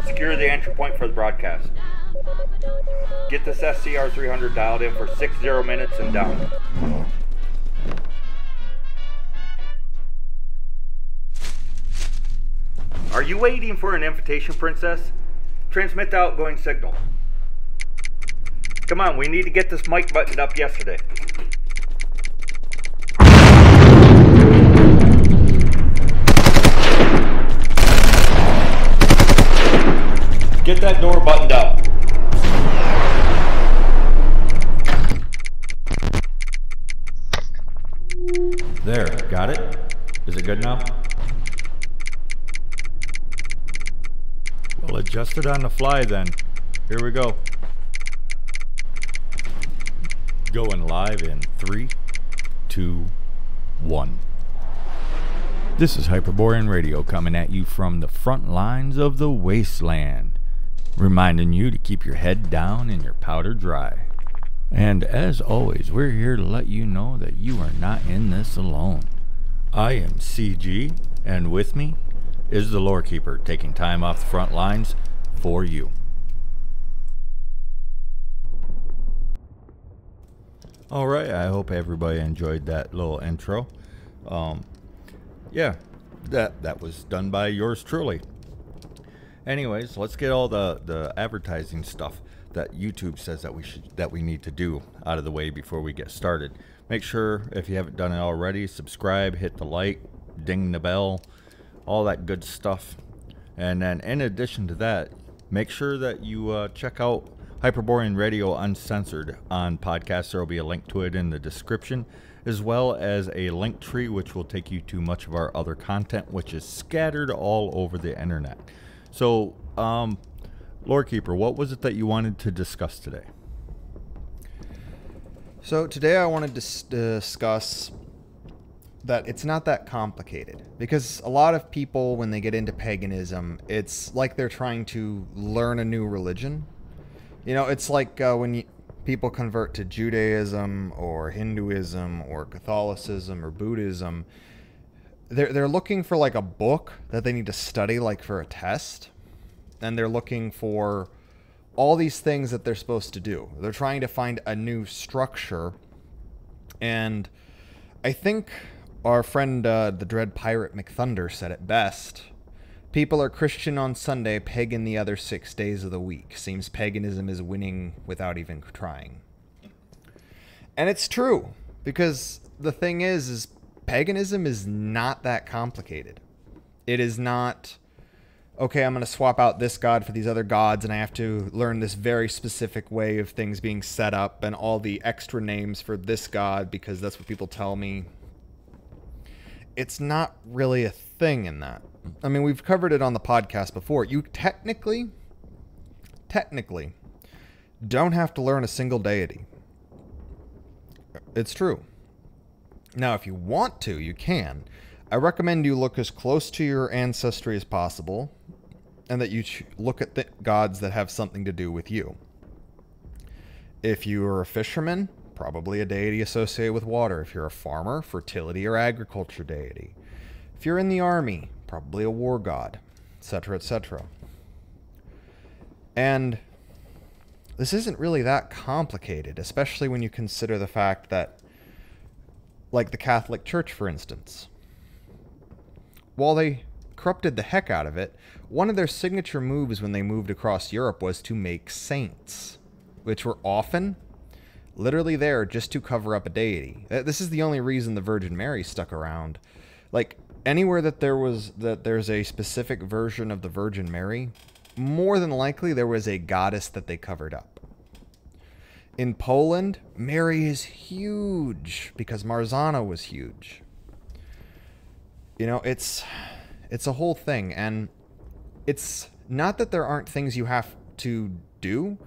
Secure the entry point for the broadcast. Get this SCR 300 dialed in for 60 minutes and down. Are you waiting for an invitation, Princess? Transmit the outgoing signal. Come on, we need to get this mic buttoned up yesterday. Get that door buttoned up. There, got it? Is it good now? Well, adjust it on the fly then. Here we go. Going live in 3, 2, 1. This is Hyperborean Radio coming at you from the front lines of the Wasteland, reminding you to keep your head down and your powder dry. And as always, we're here to let you know that you are not in this alone. I am CG, and with me is the Lore Keeper, taking time off the front lines for you. Alright, I hope everybody enjoyed that little intro. Yeah, that was done by yours truly. Anyways, let's get all the advertising stuff that YouTube says that we need to do out of the way before we get started. Make sure, if you haven't done it already, subscribe, hit the like, ding the bell, all that good stuff. And then in addition to that, make sure that you check out Hyperborean Radio Uncensored on podcasts. There will be a link to it in the description, as well as a link tree which will take you to much of our other content, which is scattered all over the internet. So, Lore Keeper, what was it that you wanted to discuss today? So today I wanted to discuss that it's not that complicated, because a lot of people, when they get into paganism, it's like they're trying to learn a new religion. You know, it's like when people convert to Judaism or Hinduism or Catholicism or Buddhism, they're looking for like a book that they need to study like for a test, and they're looking for all these things that they're supposed to do. They're trying to find a new structure, and I think our friend the Dread Pirate McThunder said it best. People are Christian on Sunday, pagan the other 6 days of the week. Seems paganism is winning without even trying. And it's true, because the thing is paganism is not that complicated. It is not, okay, I'm going to swap out this god for these other gods, and I have to learn this very specific way of things being set up and all the extra names for this god because that's what people tell me. It's not really a thing in that. I mean, we've covered it on the podcast before. You technically don't have to learn a single deity. It's true. Now, if you want to, you can. I recommend you look as close to your ancestry as possible, and that you look at the gods that have something to do with you. If you are a fisherman, probably a deity associated with water. If you're a farmer, fertility or agriculture deity. If you're in the army, probably a war god, etc., etc. And this isn't really that complicated, especially when you consider the fact that, like the Catholic Church, for instance, while they corrupted the heck out of it, one of their signature moves when they moved across Europe was to make saints, which were often literally there just to cover up a deity. This is the only reason the Virgin Mary stuck around. Like, anywhere that there's a specific version of the Virgin Mary, more than likely there was a goddess that they covered up. In Poland, Mary is huge because Marzana was huge. You know, it's a whole thing, and it's not that there aren't things you have to do,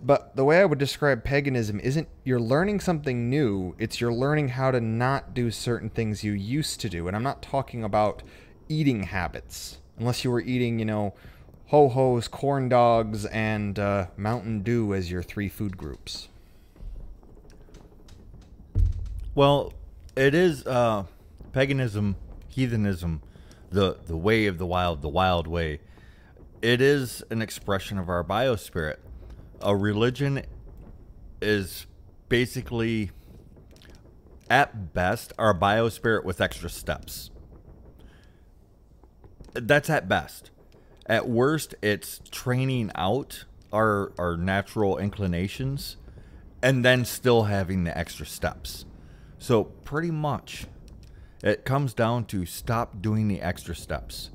But the way I would describe paganism isn't you're learning something new, it's you're learning how to not do certain things you used to do. And I'm not talking about eating habits. Unless you were eating, ho-hos, corn dogs, and Mountain Dew as your 3 food groups. Well, it is paganism, heathenism, the way of the wild way. It is an expression of our biospirit. A religion is basically, at best, our biospirit with extra steps. That's at best. At worst, it's training out our natural inclinations and then still having the extra steps. So pretty much it comes down to stop doing the extra steps.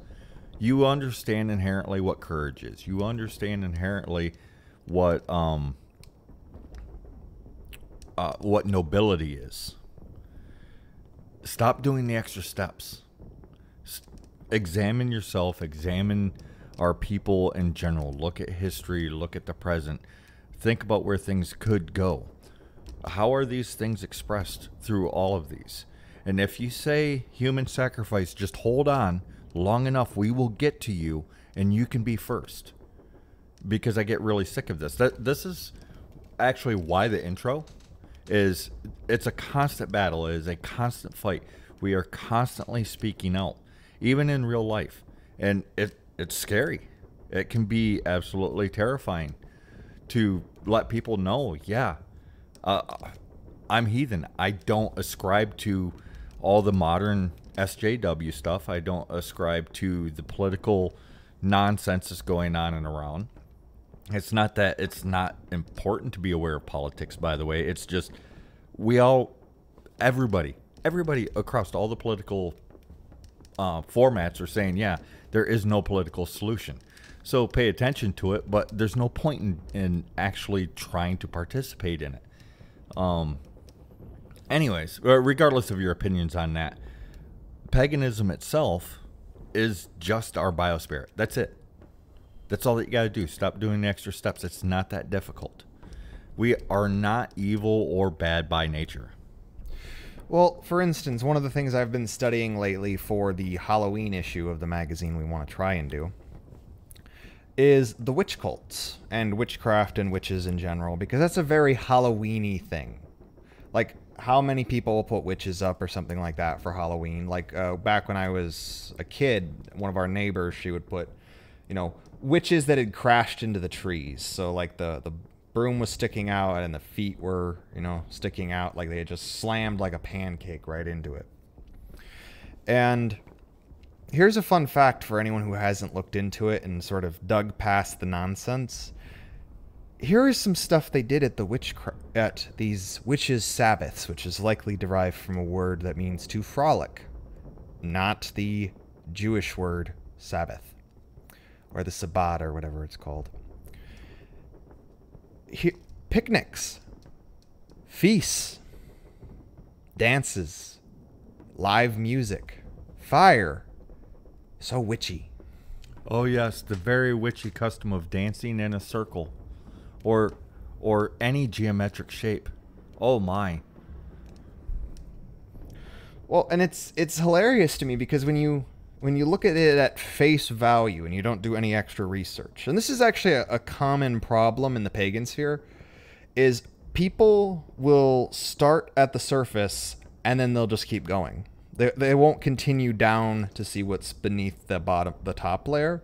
You understand inherently what courage is. You understand inherently what nobility is. Stop doing the extra steps. Examine yourself, examine our people in general. Look at history, look at the present. Think about where things could go. How are these things expressed through all of these? And if you say human sacrifice, just hold on long enough, we will get to you and you can be first. Because I get really sick of this. This is actually why the intro is, it's a constant battle. It is a constant fight. We are constantly speaking out, even in real life. And it's scary. It can be absolutely terrifying to let people know, yeah, I'm heathen. I don't ascribe to all the modern SJW stuff. I don't ascribe to the political nonsense that's going on and around. It's not that it's not important to be aware of politics, by the way. It's just everybody across all the political formats are saying, yeah, there is no political solution. So pay attention to it, but there's no point in actually trying to participate in it. Anyways, regardless of your opinions on that, paganism itself is just our biospirit. That's it. That's all that you got to do. Stop doing the extra steps. It's not that difficult. We are not evil or bad by nature. Well, for instance, one of the things I've been studying lately for the Halloween issue of the magazine we want to try and do is the witch cults and witchcraft and witches in general, because that's a very Halloween-y thing. Like, how many people will put witches up or something like that for Halloween? Like, back when I was a kid, one of our neighbors, she would put, witches that had crashed into the trees. So, like, the broom was sticking out and the feet were, sticking out like they had just slammed like a pancake right into it. And here's a fun fact for anyone who hasn't looked into it and sort of dug past the nonsense. Here is some stuff they did at these witches' Sabbaths, which is likely derived from a word that means to frolic, not the Jewish word Sabbath, or the Sabbat, or whatever it's called. Picnics, feasts, dances, live music, fire. So witchy. Oh yes, the very witchy custom of dancing in a circle, or any geometric shape. Oh my. Well, and it's hilarious to me because when you look at it at face value and you don't do any extra research, and this is actually a common problem in the pagan sphere, is people will start at the surface and then they'll just keep going. They won't continue down to see what's beneath the top layer,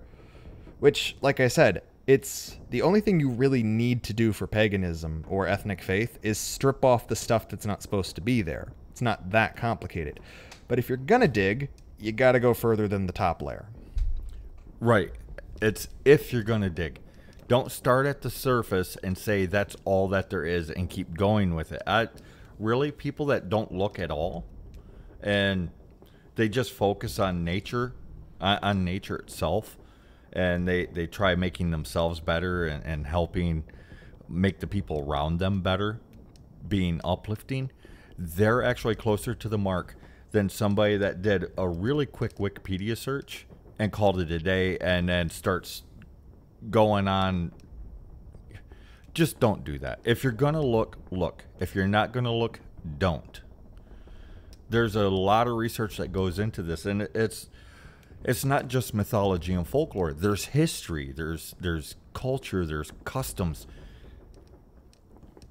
which, like I said, it's the only thing you really need to do for paganism or ethnic faith is strip off the stuff that's not supposed to be there. It's not that complicated. But if you're gonna dig, you gotta go further than the top layer. Right. It's if you're gonna dig. Don't start at the surface and say that's all that there is and keep going with it. Really, people that don't look at all and they just focus on nature itself, and they try making themselves better and helping make the people around them better, being uplifting, they're actually closer to the mark than somebody that did a really quick Wikipedia search and called it a day and then starts going on just don't do that. If you're gonna look, look. If you're not gonna look, don't. There's a lot of research that goes into this, and it's not just mythology and folklore. There's history, there's culture, there's customs,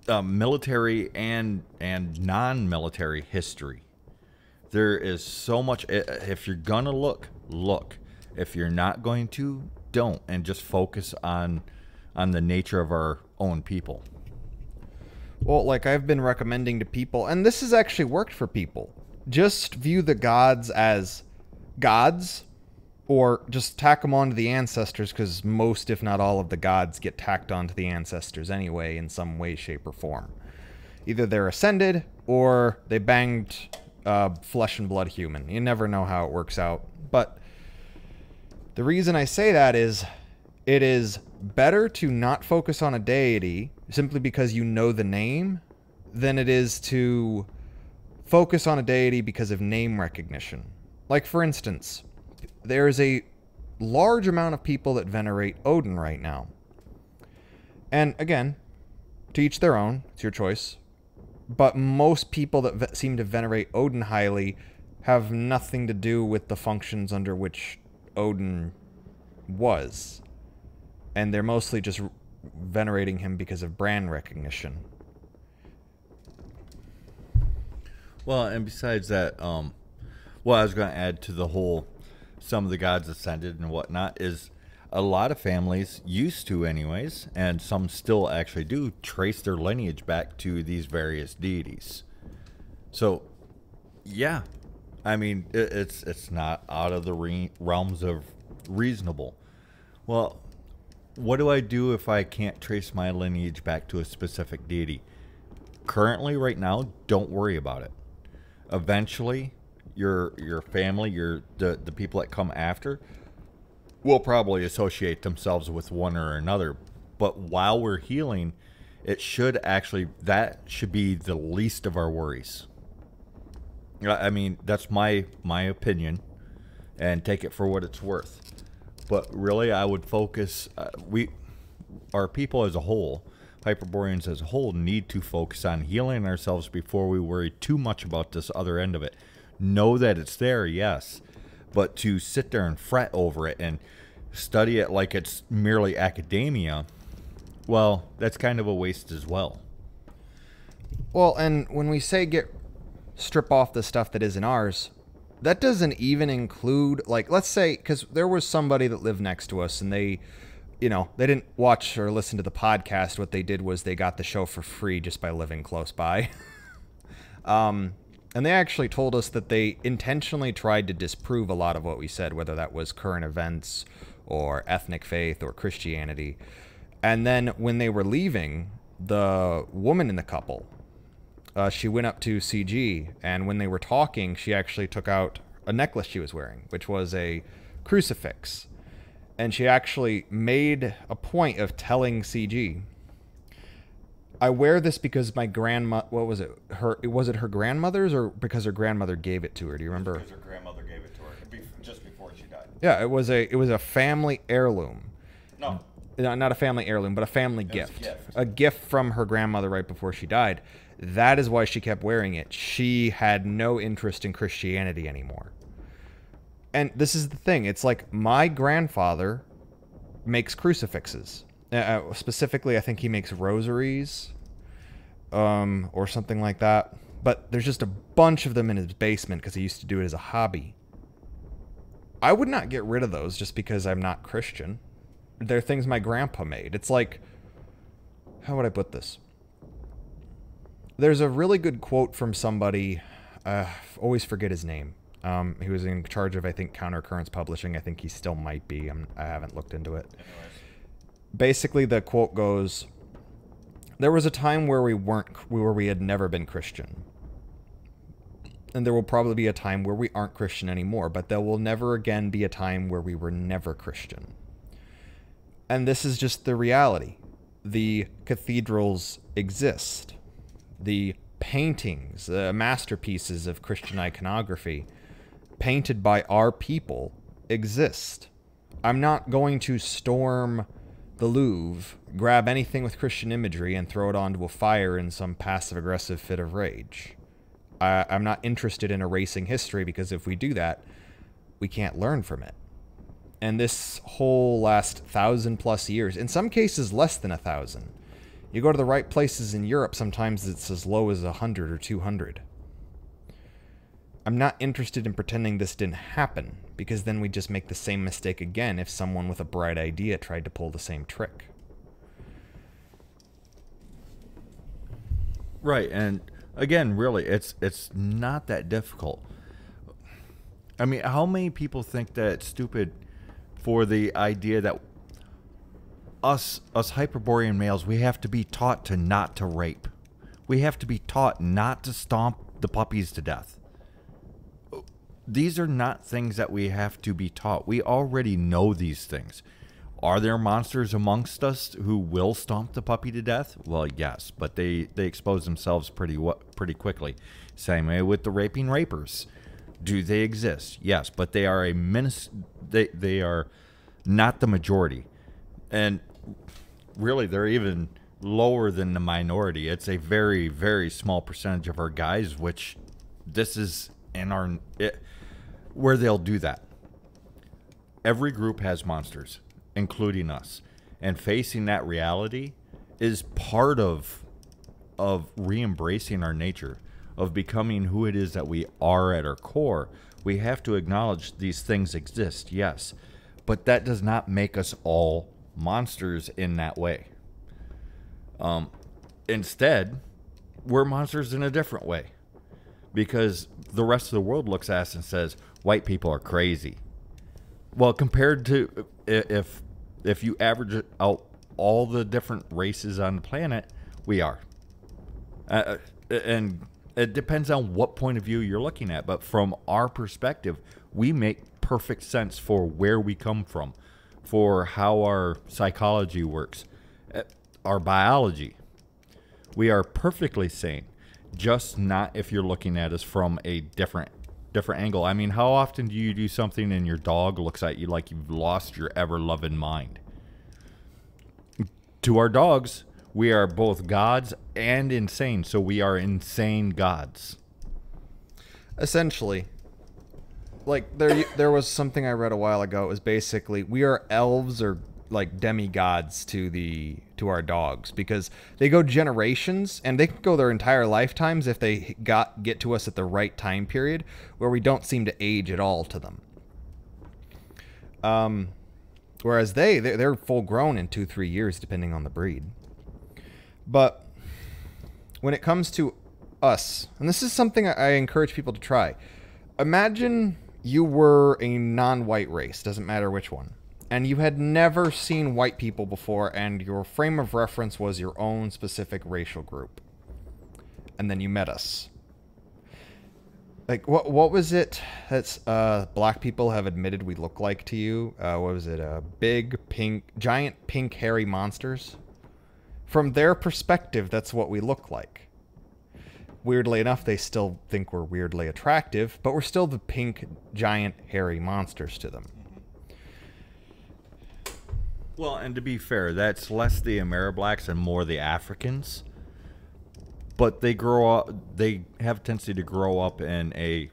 military and non-military history. There is so much. If you're gonna look, look. If you're not going to, don't, and just focus on the nature of our own people. Well, like I've been recommending to people, and this has actually worked for people. Just view the gods as gods, or just tack them onto the ancestors, because most, if not all, of the gods get tacked onto the ancestors anyway in some way, shape, or form. Either they're ascended, or they banged flesh and blood human. You never know how it works out. But the reason I say that is, it is better to not focus on a deity simply because you know the name than it is to focus on a deity because of name recognition. Like, for instance, there is a large amount of people that venerate Odin right now. And again, to each their own, it's your choice. But most people that seem to venerate Odin highly have nothing to do with the functions under which Odin was. And they're mostly just venerating him because of brand recognition. Well, and besides that, what I was going to add to the whole some of the gods ascended and whatnot is a lot of families used to anyways, and some still actually do, trace their lineage back to these various deities. So, yeah, I mean, it's not out of the realms of reasonable. Well, what do I do if I can't trace my lineage back to a specific deity? Currently, right now, don't worry about it. Eventually, your family, the people that come after, will probably associate themselves with one or another. But while we're healing, that should be the least of our worries. I mean, that's my opinion, and take it for what it's worth. But really, I would focus. Our people as a whole, Hyperboreans as a whole, need to focus on healing ourselves before we worry too much about this other end of it. Know that it's there, yes, but to sit there and fret over it and study it like it's merely academia, well, that's kind of a waste as well. Well, and when we say strip off the stuff that isn't ours, that doesn't even include, like, let's say, because there was somebody that lived next to us, and they didn't watch or listen to the podcast. What they did was they got the show for free just by living close by. And they actually told us that they intentionally tried to disprove a lot of what we said, whether that was current events or ethnic faith or Christianity. And then when they were leaving, the woman in the couple, she went up to CG, and when they were talking, she actually took out a necklace she was wearing, which was a crucifix. And she actually made a point of telling CG, I wear this because my grandma, what was it? Was it her grandmother's, or because her grandmother gave it to her? Do you remember? Because her grandmother gave it to her just before she died. Yeah, it was a family heirloom. No, Not a family heirloom, but a family gift. A gift from her grandmother right before she died. That is why she kept wearing it. She had no interest in Christianity anymore. And this is the thing. It's like, my grandfather makes crucifixes. Specifically, I think he makes rosaries, or something like that. But there's just a bunch of them in his basement because he used to do it as a hobby. I would not get rid of those just because I'm not Christian. They're things my grandpa made. It's like, how would I put this? There's a really good quote from somebody, always forget his name. He was in charge of, I think, Countercurrents Publishing. I think he still might be. I haven't looked into it. Anyways. Basically, the quote goes, there was a time where we had never been Christian. And there will probably be a time where we aren't Christian anymore, but there will never again be a time where we were never Christian. And this is just the reality. The cathedrals exist. The paintings, masterpieces of Christian iconography, painted by our people, exist. I'm not going to storm the Louvre, grab anything with Christian imagery, and throw it onto a fire in some passive-aggressive fit of rage. I'm not interested in erasing history, because if we do that, we can't learn from it. And this whole last 1,000+ years, in some cases less than 1,000. You go to the right places in Europe, sometimes it's as low as 100 or 200. I'm not interested in pretending this didn't happen, because then we just make the same mistake again if someone with a bright idea tried to pull the same trick. Right, and again, really, it's not that difficult. I mean, how many people think that it's stupid for the idea that us Hyperborean males, we have to be taught to not to rape. We have to be taught not to stomp the puppies to death. These are not things that we have to be taught. We already know these things. Are there monsters amongst us who will stomp the puppy to death? Well, yes, but they expose themselves pretty quickly. Same way with the raping rapers. Do they exist? Yes, but they are they are not the majority. And really, they're even lower than the minority. It's a very, very small percentage of our guys, which this is in where they'll do that. Every group has monsters, including us. And facing that reality is part of re-embracing our nature, of becoming who it is that we are at our core. We have to acknowledge these things exist, yes, but that does not make us all monsters in that way. Instead, we're monsters in a different way, because the rest of the world looks at us and says, white people are crazy. Well, compared to if you average out all the different races on the planet, we are. And it depends on what point of view you're looking at. But from our perspective, we make perfect sense for where we come from, for how our psychology works, our biology. We are perfectly sane, just not if you're looking at us from a different angle. I mean, how often do you do something and your dog looks at you like you've lost your ever-loving mind? To our dogs, we are both gods and insane, so we are insane gods. Essentially. Like, there was something I read a while ago. It was basically, we are elves or like demigods to our dogs, because they go generations, and they can go their entire lifetimes if they get to us at the right time period, where we don't seem to age at all to them. Whereas they're full grown in 2-3 years, depending on the breed. But when it comes to us, and this is something I encourage people to try. Imagine you were a non-white race, doesn't matter which one, and you had never seen white people before, and your frame of reference was your own specific racial group. And then you met us. Like, what was it that's black people have admitted we look like to you? What was it? Giant pink hairy monsters? From their perspective, that's what we look like. Weirdly enough, they still think we're weirdly attractive, but we're still the pink, giant, hairy monsters to them. Well, and to be fair, that's less the Ameriblacks and more the Africans. But they have a tendency to grow up in a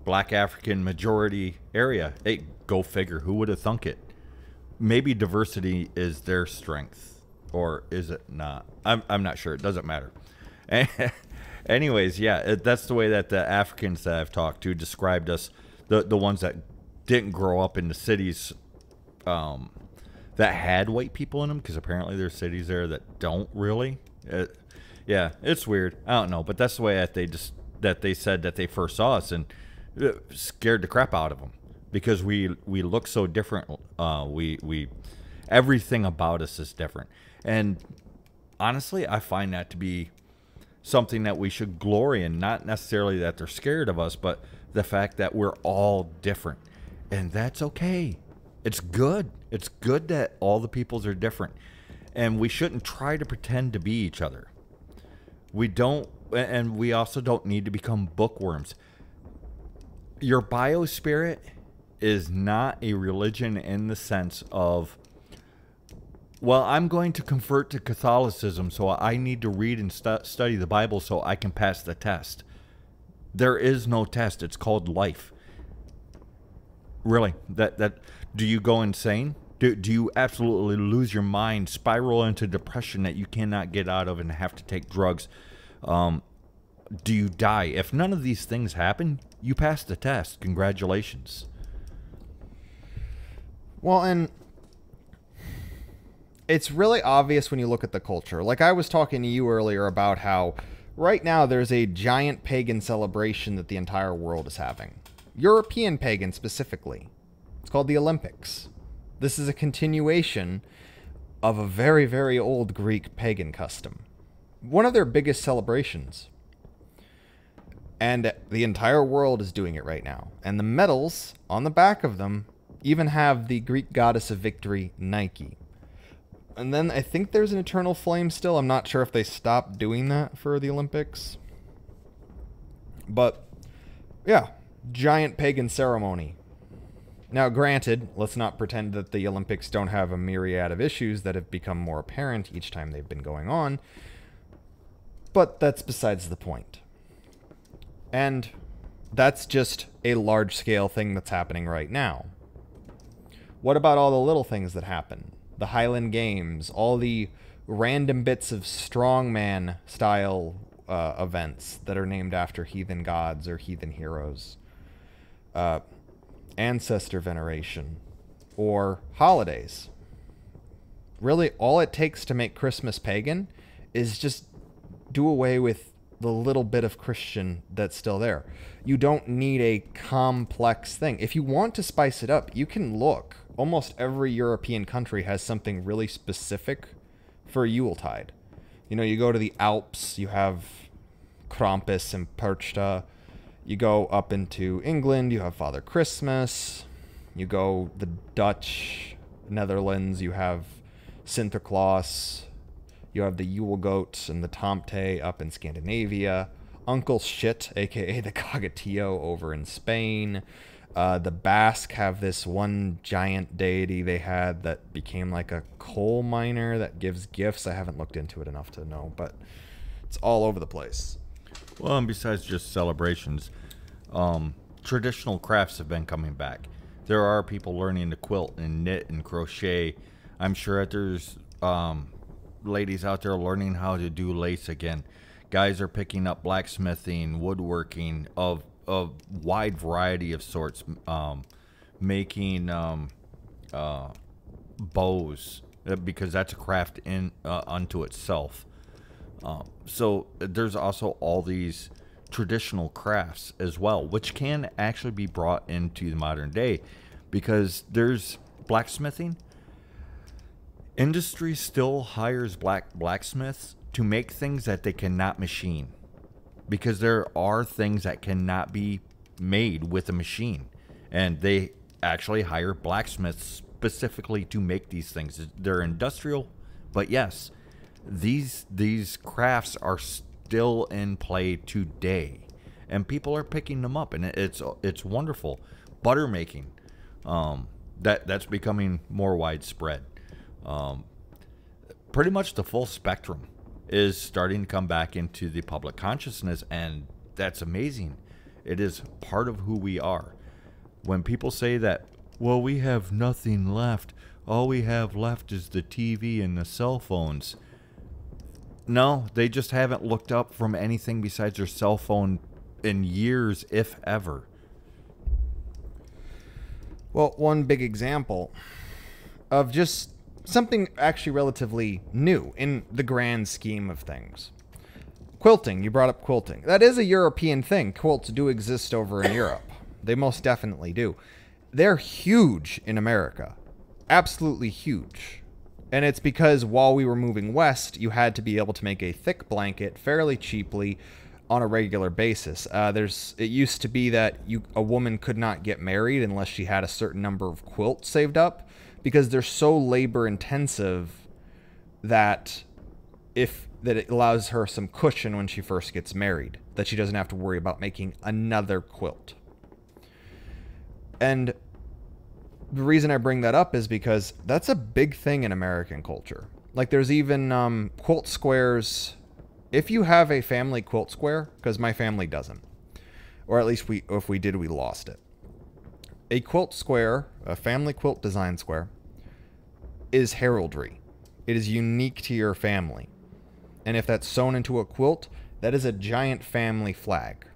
black African majority area. Hey, go figure. Who would have thunk it? Maybe diversity is their strength, or is it not? I'm not sure. It doesn't matter. Anyways, yeah, that's the way that the Africans that I've talked to described us, the ones that didn't grow up in the cities that had white people in them, because apparently there's cities there that don't really. Yeah, it's weird. I don't know, but that's the way that they said that they first saw us, and scared the crap out of them, because we look so different. We everything about us is different, and honestly, I find that to be something that we should glory in. Not necessarily that they're scared of us, but the fact that we're all different, and that's okay. It's good. It's good that all the peoples are different, and we shouldn't try to pretend to be each other. We don't, and we also don't need to become bookworms. Your biospirit is not a religion in the sense of Well, I'm going to convert to Catholicism, so I need to read and study the Bible so I can pass the test. There is no test. It's called life. Really? That do you go insane? Do you absolutely lose your mind, spiral into depression that you cannot get out of and have to take drugs? Do you die? If none of these things happen, you pass the test. Congratulations. Well, and it's really obvious when you look at the culture. Like I was talking to you earlier about how right now there's a giant pagan celebration that the entire world is having. European pagan specifically. It's called the Olympics. This is a continuation of a very, very old Greek pagan custom. One of their biggest celebrations. And the entire world is doing it right now. And the medals on the back of them even have the Greek goddess of victory, Nike. And then I think there's an eternal flame still. I'm not sure if they stopped doing that for the Olympics. But, yeah, giant pagan ceremony. Now, granted, let's not pretend that the Olympics don't have a myriad of issues that have become more apparent each time they've been going on. But that's besides the point. And that's just a large-scale thing that's happening right now. What about all the little things that happen? The Highland Games, all the random bits of strongman style events that are named after heathen gods or heathen heroes. Ancestor veneration, or holidays. Really, all it takes to make Christmas pagan is just do away with the little bit of Christian that's still there. You don't need a complex thing. If you want to spice it up, you can look. Almost every European country has something really specific for Yuletide. You know, you go to the Alps, you have Krampus and Perchta. You go up into England, you have Father Christmas. You go the Dutch, Netherlands, you have Sinterklaas. You have the Yule Goat and the Tomte up in Scandinavia. Uncle Shit, a.k.a. the Cogatillo over in Spain. The Basque have this one giant deity they had that became like a coal miner that gives gifts. I haven't looked into it enough to know, but it's all over the place. Well, and besides just celebrations, traditional crafts have been coming back. There are people learning to quilt and knit and crochet. I'm sure that there's ladies out there learning how to do lace again. Guys are picking up blacksmithing, woodworking of a wide variety of sorts, making bows, because that's a craft in unto itself. So there's also all these traditional crafts as well, which can actually be brought into the modern day, because there's blacksmithing. Industry still hires blacksmiths to make things that they cannot machine, because there are things that cannot be made with a machine, and they actually hire blacksmiths specifically to make these things. They're industrial, but yes, these crafts are still in play today, and people are picking them up, and it's wonderful. Butter making, that's becoming more widespread. Pretty much the full spectrum is starting to come back into the public consciousness, and that's amazing. It is part of who we are. When people say that, well, we have nothing left, all we have left is the TV and the cell phones. No, they just haven't looked up from anything besides their cell phone in years, if ever. Well, one big example of just something actually relatively new in the grand scheme of things. Quilting, you brought up quilting. That is a European thing. Quilts do exist over in Europe. They most definitely do. They're huge in America. Absolutely huge. And it's because while we were moving west, you had to be able to make a thick blanket fairly cheaply on a regular basis. It used to be that a woman could not get married unless she had a certain number of quilts saved up, because they're so labor intensive that it allows her some cushion when she first gets married, that she doesn't have to worry about making another quilt. And the reason I bring that up is because that's a big thing in American culture. Like there's even quilt squares. If you have a family quilt square, because my family doesn't, or at least if we did, we lost it. A quilt square, a family quilt design square, is heraldry. It is unique to your family. And if that's sewn into a quilt, that is a giant family flag.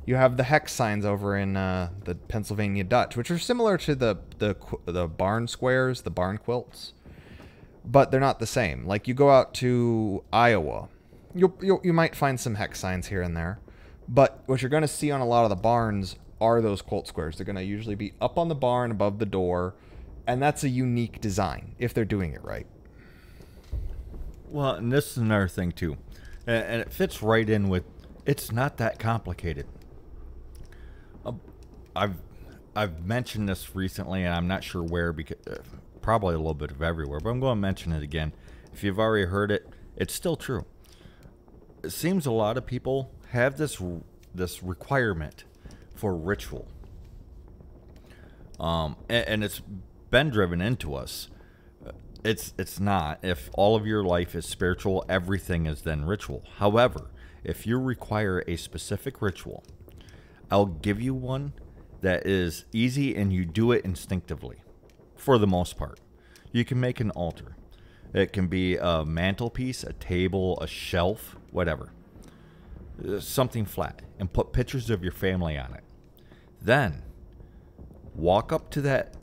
You have the hex signs over in the Pennsylvania Dutch, which are similar to the barn squares, the barn quilts, but they're not the same. Like you go out to Iowa, you might find some hex signs here and there, but what you're going to see on a lot of the barns are those quilt squares. They're going to usually be up on the barn above the door, and that's a unique design if they're doing it right. Well, and this is another thing too, and it fits right in with, it's not that complicated. I've mentioned this recently, and I'm not sure where, because probably a little bit of everywhere, but I'm going to mention it again. If you've already heard it, it's still true. It seems a lot of people have this requirement for ritual, and it's been driven into us. It's not. If all of your life is spiritual, everything is then ritual. However, if you require a specific ritual, I'll give you one that is easy and you do it instinctively for the most part. You can make an altar. It can be a mantelpiece, a table, a shelf, whatever. Something flat, and put pictures of your family on it. Then walk up to that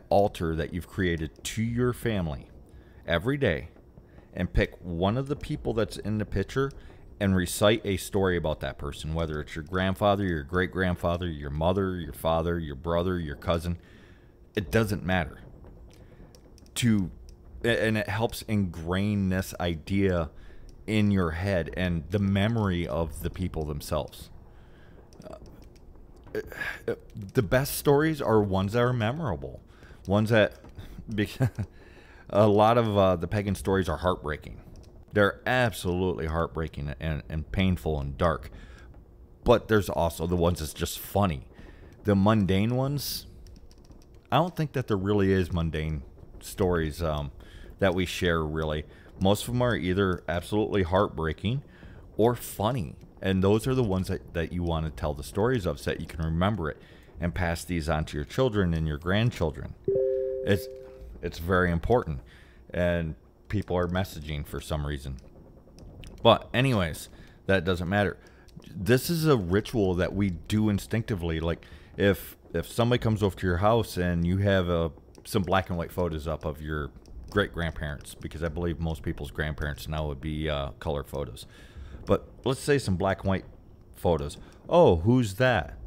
altar that you've created to your family every day and pick one of the people that's in the picture and recite a story about that person, whether it's your grandfather, your great-grandfather, your mother, your father, your brother, your cousin. It doesn't matter. And it ingrain ingrain this idea in your head and the memory of the people themselves. The best stories are ones that are memorable. Ones that... a lot of the pagan stories are heartbreaking. They're absolutely heartbreaking and painful and dark. But there's also the ones that's just funny. The mundane ones, I don't think that there really is mundane stories that we share, really. Most of them are either absolutely heartbreaking or funny. And those are the ones that you want to tell the stories of so that you can remember it and pass these on to your children and your grandchildren. It's very important. And people are messaging for some reason. But anyways, that doesn't matter. This is a ritual that we do instinctively. Like if somebody comes over to your house and you have some black and white photos up of your great-grandparents, because I believe most people's grandparents now would be color photos. But let's say some black and white photos. Oh, who's that?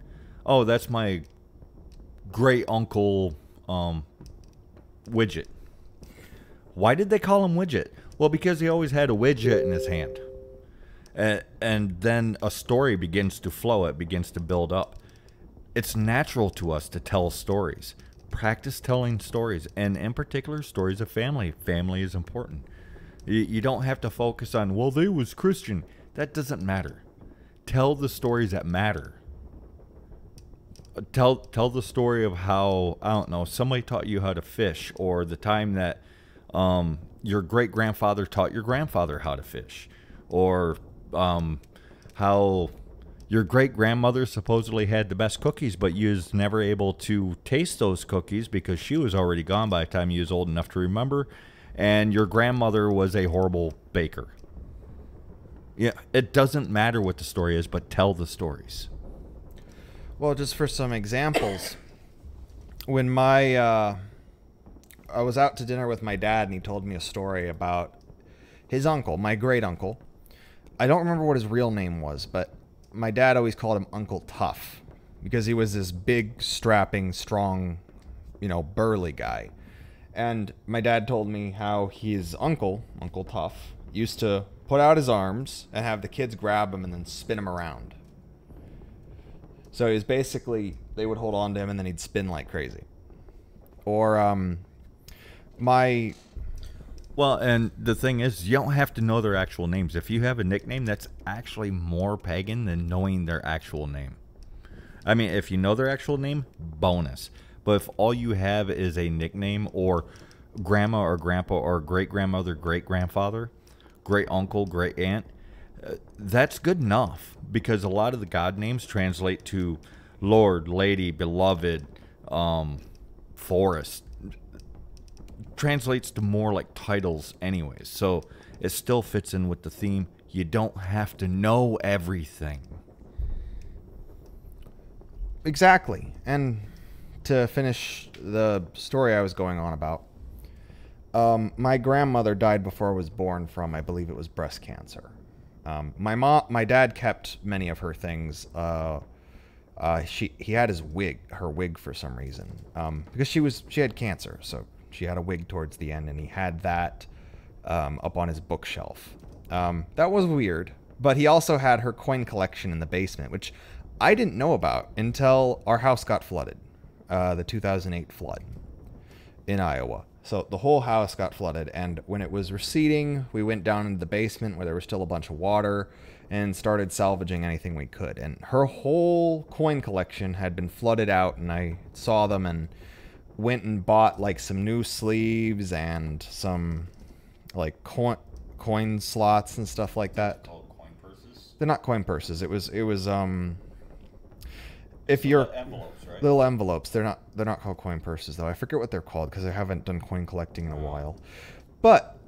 Oh, that's my great uncle Widget. Why did they call him Widget? Well, because he always had a widget in his hand. And then a story begins to flow. It begins to build up. It's natural to us to tell stories. Practice telling stories. And in particular, stories of family. Family is important. You don't have to focus on, well, they was Christian. That doesn't matter. Tell the stories that matter. Tell the story of how, I don't know, somebody taught you how to fish, or the time that your great-grandfather taught your grandfather how to fish, or how your great-grandmother supposedly had the best cookies, but you was never able to taste those cookies because she was already gone by the time you was old enough to remember, and your grandmother was a horrible baker. Yeah, it doesn't matter what the story is, but tell the stories. Well, just for some examples, when I was out to dinner with my dad, and he told me a story about his uncle, my great uncle. I don't remember what his real name was, but my dad always called him Uncle Tough because he was this big, strapping, strong, burly guy. And my dad told me how his uncle, Uncle Tough, used to put out his arms and have the kids grab him and then spin him around. So he was basically, they would hold on to him and then he'd spin like crazy. Or Well, and the thing is, you don't have to know their actual names. If you have a nickname, that's actually more pagan than knowing their actual name. I mean, if you know their actual name, bonus. But if all you have is a nickname, or grandma or grandpa or great grandmother, great grandfather, great uncle, great aunt, that's good enough, because a lot of the god names translate to Lord, Lady, Beloved, Forest. Translates to more like titles anyways. So it still fits in with the theme. You don't have to know everything. Exactly. And to finish the story I was going on about, my grandmother died before I was born from, I believe it was breast cancer. My dad kept many of her things. He had her wig for some reason, because she had cancer, so she had a wig towards the end, and he had that up on his bookshelf. That was weird, but he also had her coin collection in the basement, which I didn't know about until our house got flooded, the 2008 flood in Iowa. So the whole house got flooded, and when it was receding, we went down into the basement where there was still a bunch of water and started salvaging anything we could. And her whole coin collection had been flooded out, and I saw them and went and bought like some new sleeves and some like coin slots and stuff like that. Called coin purses? They're not coin purses. It was if you're envelopes, right? little envelopes. They're not called coin purses though. I forget what they're called because I haven't done coin collecting in a while. But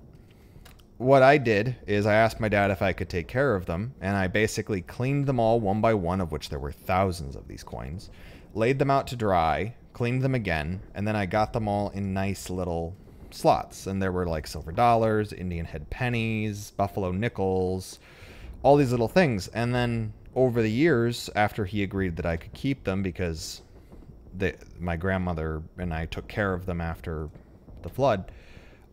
what I did is I asked my dad if I could take care of them, and I basically cleaned them all one by one, of which there were thousands of these coins, laid them out to dry, cleaned them again, and then I got them all in nice little slots. And there were like silver dollars, Indian head pennies, buffalo nickels, all these little things. And then over the years, after he agreed that I could keep them because my grandmother and I took care of them after the flood,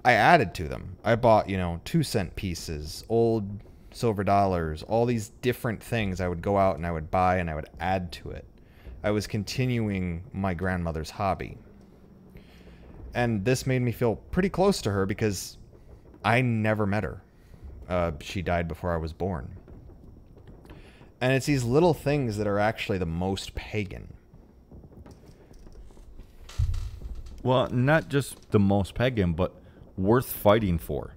I added to them. I bought, 2-cent pieces, old silver dollars, all these different things I would go out and I would buy and I would add to it. I was continuing my grandmother's hobby. And this made me feel pretty close to her because I never met her. She died before I was born. And it's these little things that are actually the most pagan. Well, not just the most pagan, but worth fighting for,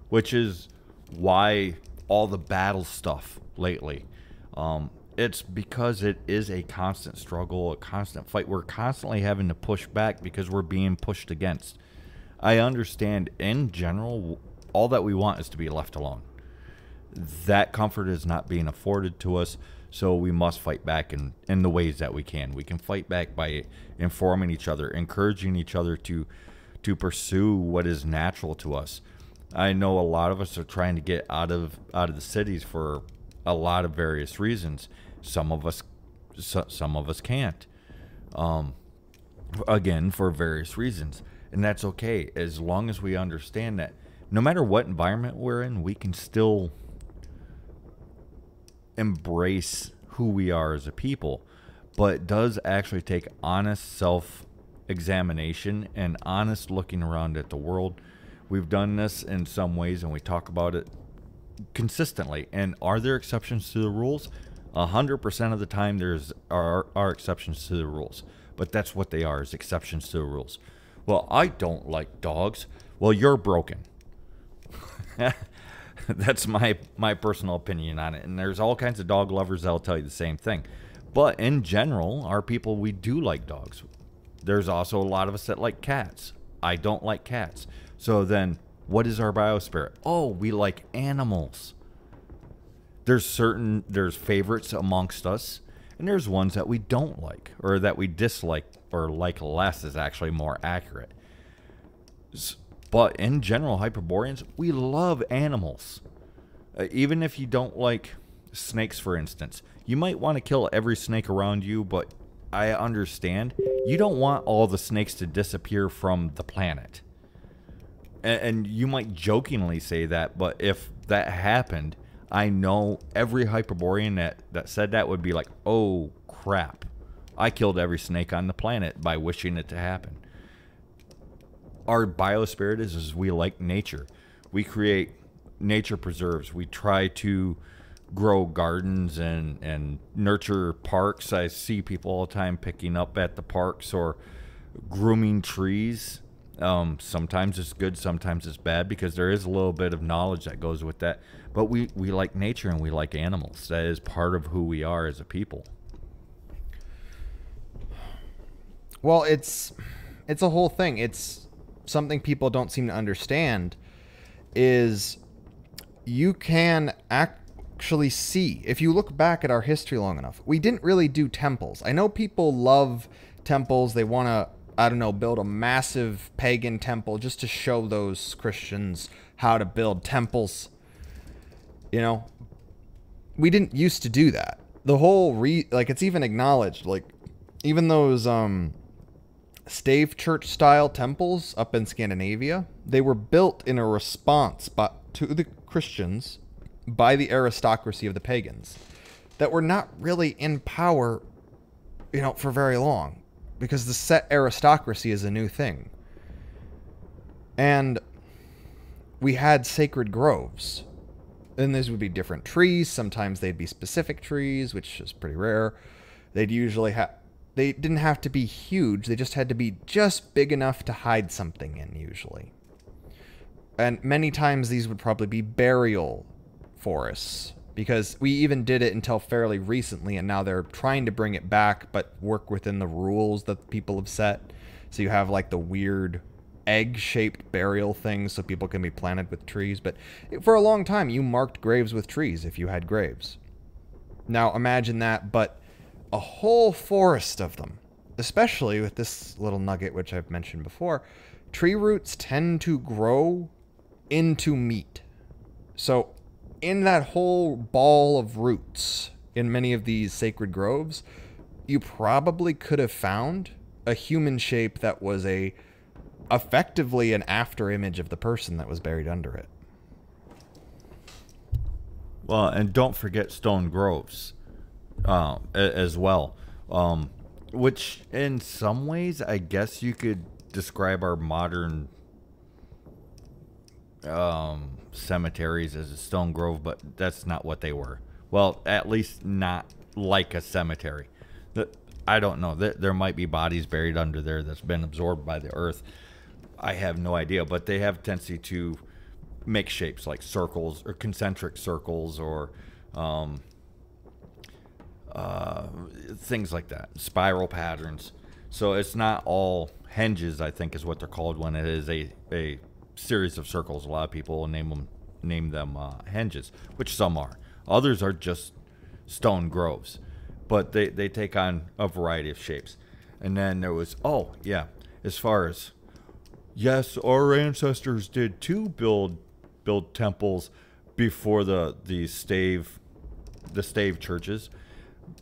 which is why all the battle stuff lately. It's because it is a constant struggle, a constant fight. We're constantly having to push back because we're being pushed against. I understand in general, all that we want is to be left alone. That comfort is not being afforded to us, so we must fight back in the ways that we can. We can fight back by informing each other, encouraging each other to pursue what is natural to us. I know a lot of us are trying to get out of the cities for a lot of various reasons. Some of us can't. Again, for various reasons, and that's okay as long as we understand that no matter what environment we're in, we can still embrace who we are as a people. But it does actually take honest self-examination and honest looking around at the world. We've done this in some ways, and we talk about it consistently. And are there exceptions to the rules? 100% of the time there's are exceptions to the rules. But that's what they are, is exceptions to the rules. Well, I don't like dogs. Well, you're broken. That's my personal opinion on it. And there's all kinds of dog lovers that'll tell you the same thing. But in general, our people, we do like dogs. There's also a lot of us that like cats. I don't like cats. So then, what is our biospirit? Oh, we like animals. There's favorites amongst us, and there's ones that we don't like, or that we dislike, or like less is actually more accurate. But in general, Hyperboreans, we love animals. Even if you don't like snakes, for instance, you might want to kill every snake around you, but I understand you don't want all the snakes to disappear from the planet. And you might jokingly say that, but if that happened, I know every Hyperborean that said that would be like, oh crap, I killed every snake on the planet by wishing it to happen. Our biospirit is we like nature. We create nature preserves. We try to grow gardens and nurture parks. I see people all the time picking up at the parks or grooming trees. Sometimes it's good, sometimes it's bad, because there is a little bit of knowledge that goes with that. But we like nature and we like animals. That is part of who we are as a people. Well, it's a whole thing. It's something people don't seem to understand is you can actually see, if you look back at our history long enough, we didn't really do temples. I know people love temples. They want to, I don't know, build a massive pagan temple just to show those Christians how to build temples. You know, we didn't used to do that. The whole like, it's even acknowledged, like, even those stave church style temples up in Scandinavia, they were built in a response to the Christians by the aristocracy of the pagans that were not really in power, you know, for very long, because the set aristocracy is a new thing. And we had sacred groves. And these would be different trees. Sometimes they'd be specific trees, which is pretty rare. They'd usually they didn't have to be huge. They just had to be just big enough to hide something in, usually. And many times these would probably be burial forests, because we even did it until fairly recently, and now they're trying to bring it back, but work within the rules that people have set. So you have like the weird egg-shaped burial things so people can be planted with trees. But for a long time, you marked graves with trees if you had graves. Now imagine that, but a whole forest of them, especially with this little nugget, which I've mentioned before. Tree roots tend to grow into meat. So in that whole ball of roots in many of these sacred groves, you probably could have found a human shape that was effectively an after image of the person that was buried under it. Well, and don't forget stone groves as well, which in some ways I guess you could describe our modern cemeteries as a stone grove, but that's not what they were. Well, at least not like a cemetery. I don't know. There might be bodies buried under there that's been absorbed by the earth. I have no idea, but they have a tendency to make shapes like circles or concentric circles or things like that, spiral patterns. So it's not all henges, I think is what they're called when it is a series of circles. A lot of people name them henges, which some are. Others are just stone groves, but they take on a variety of shapes. And then there was, as far as, yes, our ancestors did too build temples before the stave churches.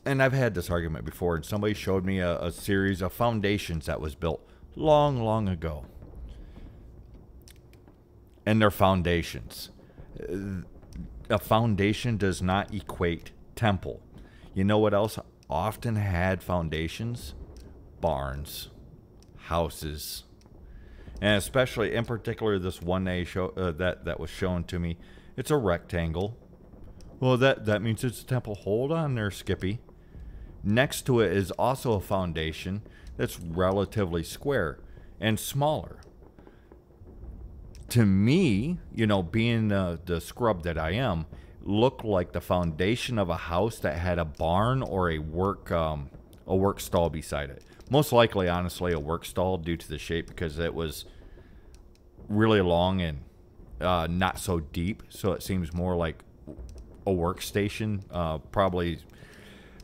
And I've had this argument before, and somebody showed me a series of foundations that was built long, long ago. And they're foundations. A foundation does not equate temple. You know what else often had foundations? Barns, houses. And especially, in particular, this one that was shown to me, it's a rectangle. Well, that means it's a temple. Hold on there, Skippy. Next to it is also a foundation that's relatively square and smaller. To me, being the scrub that I am, looked like the foundation of a house that had a barn or a work stall beside it. Most likely, honestly, a work stall due to the shape, because it was really long and not so deep. So it seems more like a workstation, probably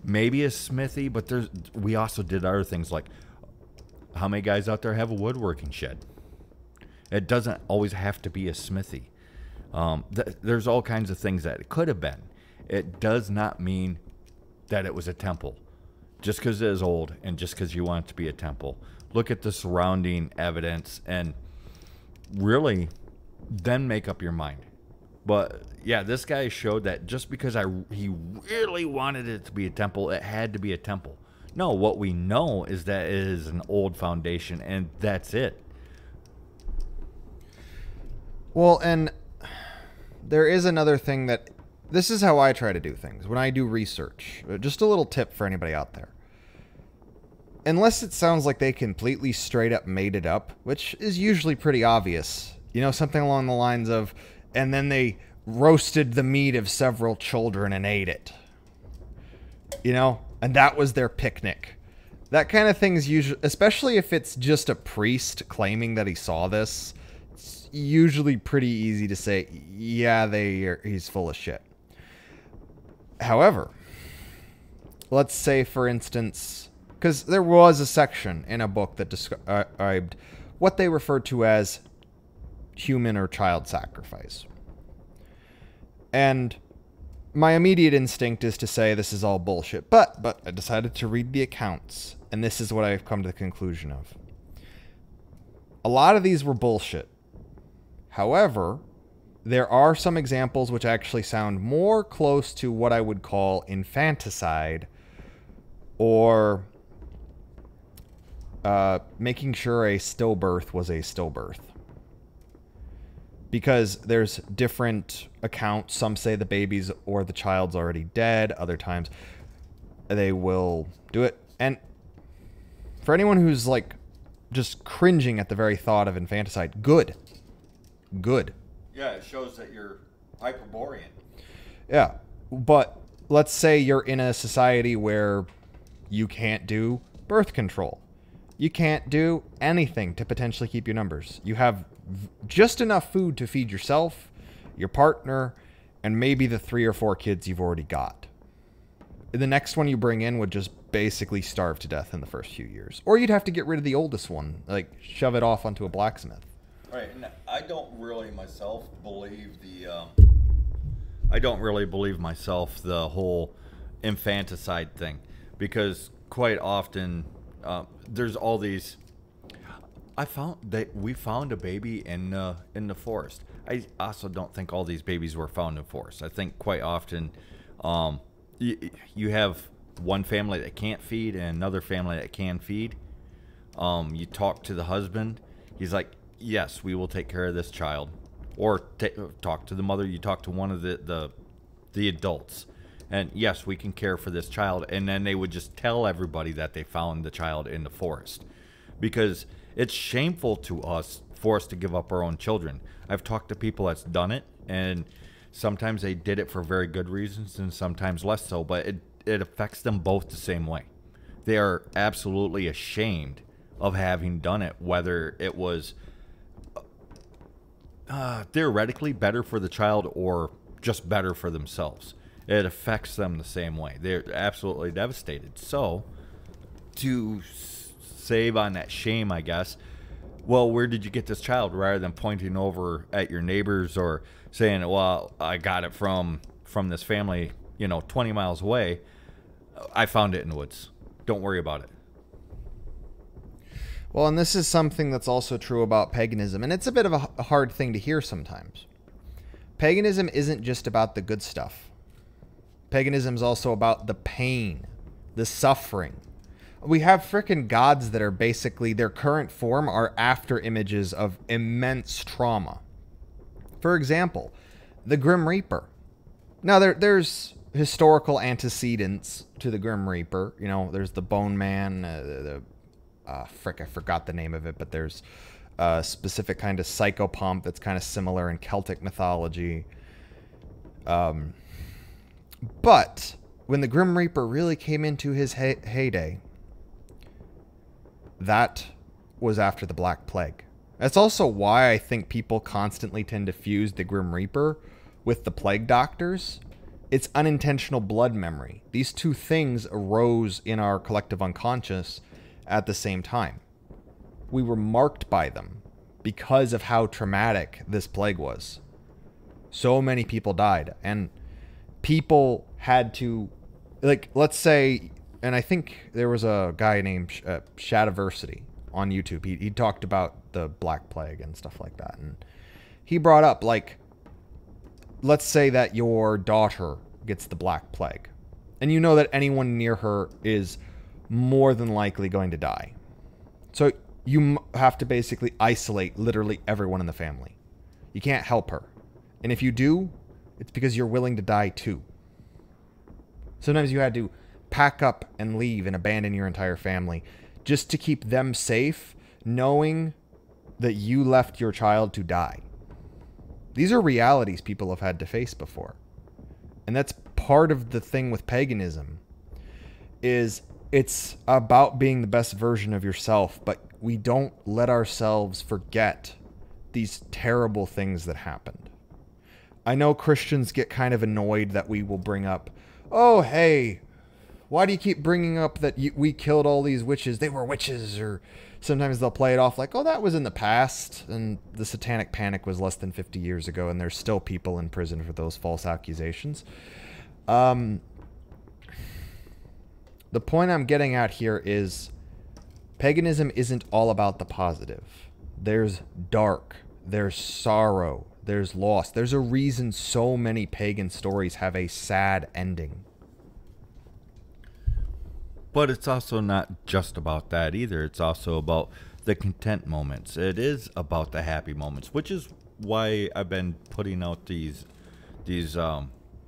maybe a smithy. But we also did other things like, how many guys out there have a woodworking shed? It doesn't always have to be a smithy. There's all kinds of things that it could have been. It does not mean that it was a temple. Just because it is old and just because you want it to be a temple. Look at the surrounding evidence and really then make up your mind. But yeah, this guy showed that just because he really wanted it to be a temple, it had to be a temple. No, what we know is that it is an old foundation, and that's it. Well, and there is another thing that, this is how I try to do things when I do research. Just a little tip for anybody out there. unless it sounds like they completely straight up made it up, which is usually pretty obvious. You know, something along the lines of, and then they roasted the meat of several children and ate it. You know, and that was their picnic. That kind of thing is usually, especially if it's just a priest claiming that he saw this, it's usually pretty easy to say, yeah, he's full of shit. However, let's say, for instance, because there was a section in a book that described what they referred to as human or child sacrifice. And my immediate instinct is to say this is all bullshit, but I decided to read the accounts, and this is what I've come to the conclusion of. A lot of these were bullshit. However, there are some examples which actually sound more close to what I would call infanticide, or making sure a stillbirth was a stillbirth. Because there's different accounts. Some say the baby's or the child's already dead. Other times they will do it. And for anyone who's like just cringing at the very thought of infanticide, good. Good. Yeah, it shows that you're Hyperborean. Yeah, but let's say you're in a society where you can't do birth control. You can't do anything to potentially keep your numbers. You have just enough food to feed yourself, your partner, and maybe the 3 or 4 kids you've already got. The next one you bring in would just basically starve to death in the first few years. Or you'd have to get rid of the oldest one, like shove it off onto a blacksmith. Right, and I don't really myself believe the whole infanticide thing, because quite often there's all these. We found a baby in the forest. I also don't think all these babies were found in forests. I think quite often you have one family that can't feed and another family that can feed. You talk to the husband. He's like, yes, we will take care of this child. Or talk to the mother. You talk to one of the adults. And yes, we can care for this child. And then they would just tell everybody that they found the child in the forest. Because it's shameful for us to give up our own children. I've talked to people that's done it, and sometimes they did it for very good reasons and sometimes less so, but it affects them both the same way. They are absolutely ashamed of having done it, whether it was theoretically better for the child or just better for themselves. It affects them the same way. They're absolutely devastated. So, to save on that shame, I guess, well, where did you get this child, rather than pointing over at your neighbors or saying, well, I got it from this family, 20 miles away. I found it in the woods. Don't worry about it. Well, and this is something that's also true about paganism, and it's a bit of a hard thing to hear sometimes. Paganism isn't just about the good stuff. Paganism is also about the pain, the suffering. We have frickin' gods that are basically, their current form are after images of immense trauma. For example, the Grim Reaper. Now, there's historical antecedents to the Grim Reaper. There's the Bone Man, I forgot the name of it, but there's a specific kind of psychopomp that's kind of similar in Celtic mythology. But when the Grim Reaper really came into his heyday, that was after the Black Plague. That's also why I think people constantly tend to fuse the Grim Reaper with the Plague Doctors. It's unintentional blood memory. These two things arose in our collective unconscious at the same time. We were marked by them because of how traumatic this plague was. So many people died, and people had to, let's say, and I think there was a guy named Shadiversity on YouTube. He talked about the Black Plague and stuff like that. And he brought up, let's say that your daughter gets the Black Plague. And you know that anyone near her is more than likely going to die. So you have to basically isolate literally everyone in the family. You can't help her. And if you do, it's because you're willing to die too. Sometimes you had to pack up and leave and abandon your entire family just to keep them safe, knowing that you left your child to die. These are realities people have had to face before. And that's part of the thing with paganism, is it's about being the best version of yourself, but we don't let ourselves forget these terrible things that happened. I know Christians get kind of annoyed that we will bring up, oh, hey, why do you keep bringing up that we killed all these witches? They were witches. Or sometimes they'll play it off like, oh, that was in the past. And the Satanic Panic was less than 50 years ago, and there's still people in prison for those false accusations. The point I'm getting at here is paganism isn't all about the positive. There's dark, there's sorrow, there's loss. There's a reason so many pagan stories have a sad ending. But it's also not just about that either. It's also about the content moments. It is about the happy moments, which is why I've been putting out these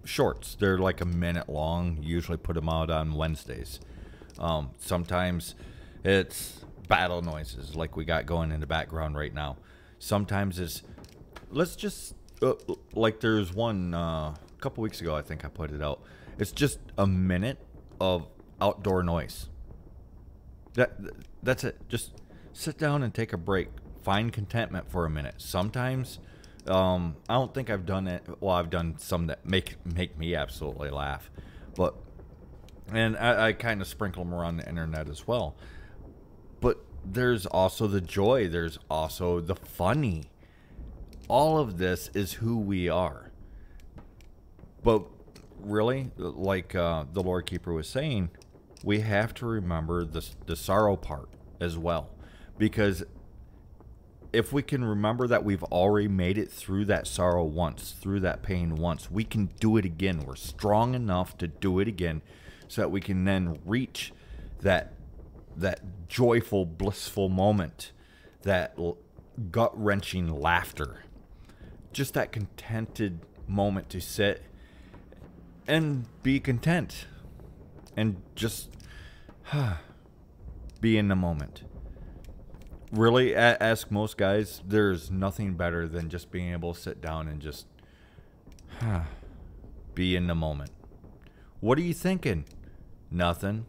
shorts. They're like a minute long. Usually put them out on Wednesdays. Sometimes it's battle noises like we got going in the background right now. Sometimes it's, let's just, like there's one a couple weeks ago, I think I put it out. It's just a minute of outdoor noise. That's it. Just sit down and take a break. Find contentment for a minute. Sometimes, I don't think I've done it. Well, I've done some that make me absolutely laugh, but and I kind of sprinkle them around the internet as well. But there's also the joy. There's also the funny. All of this is who we are. But really, like the Lord Keeper was saying, we have to remember the sorrow part as well. Because if we can remember that we've already made it through that sorrow once, through that pain once, we can do it again. We're strong enough to do it again so that we can then reach that joyful, blissful moment, that gut-wrenching laughter. Just that contented moment to sit and be content and just be in the moment. Really, ask most guys, there's nothing better than just being able to sit down and just be in the moment. What are you thinking? Nothing.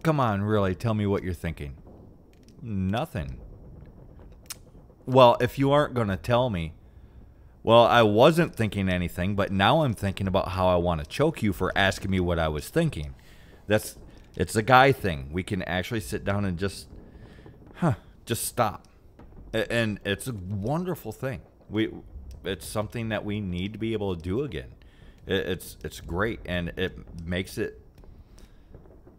Come on, really, tell me what you're thinking. Nothing. Well, if you aren't going to tell me, well, I wasn't thinking anything, but now I'm thinking about how I want to choke you for asking me what I was thinking. It's a guy thing. We can actually sit down and just stop. And it's a wonderful thing. It's something that we need to be able to do again. It's great, and it makes it,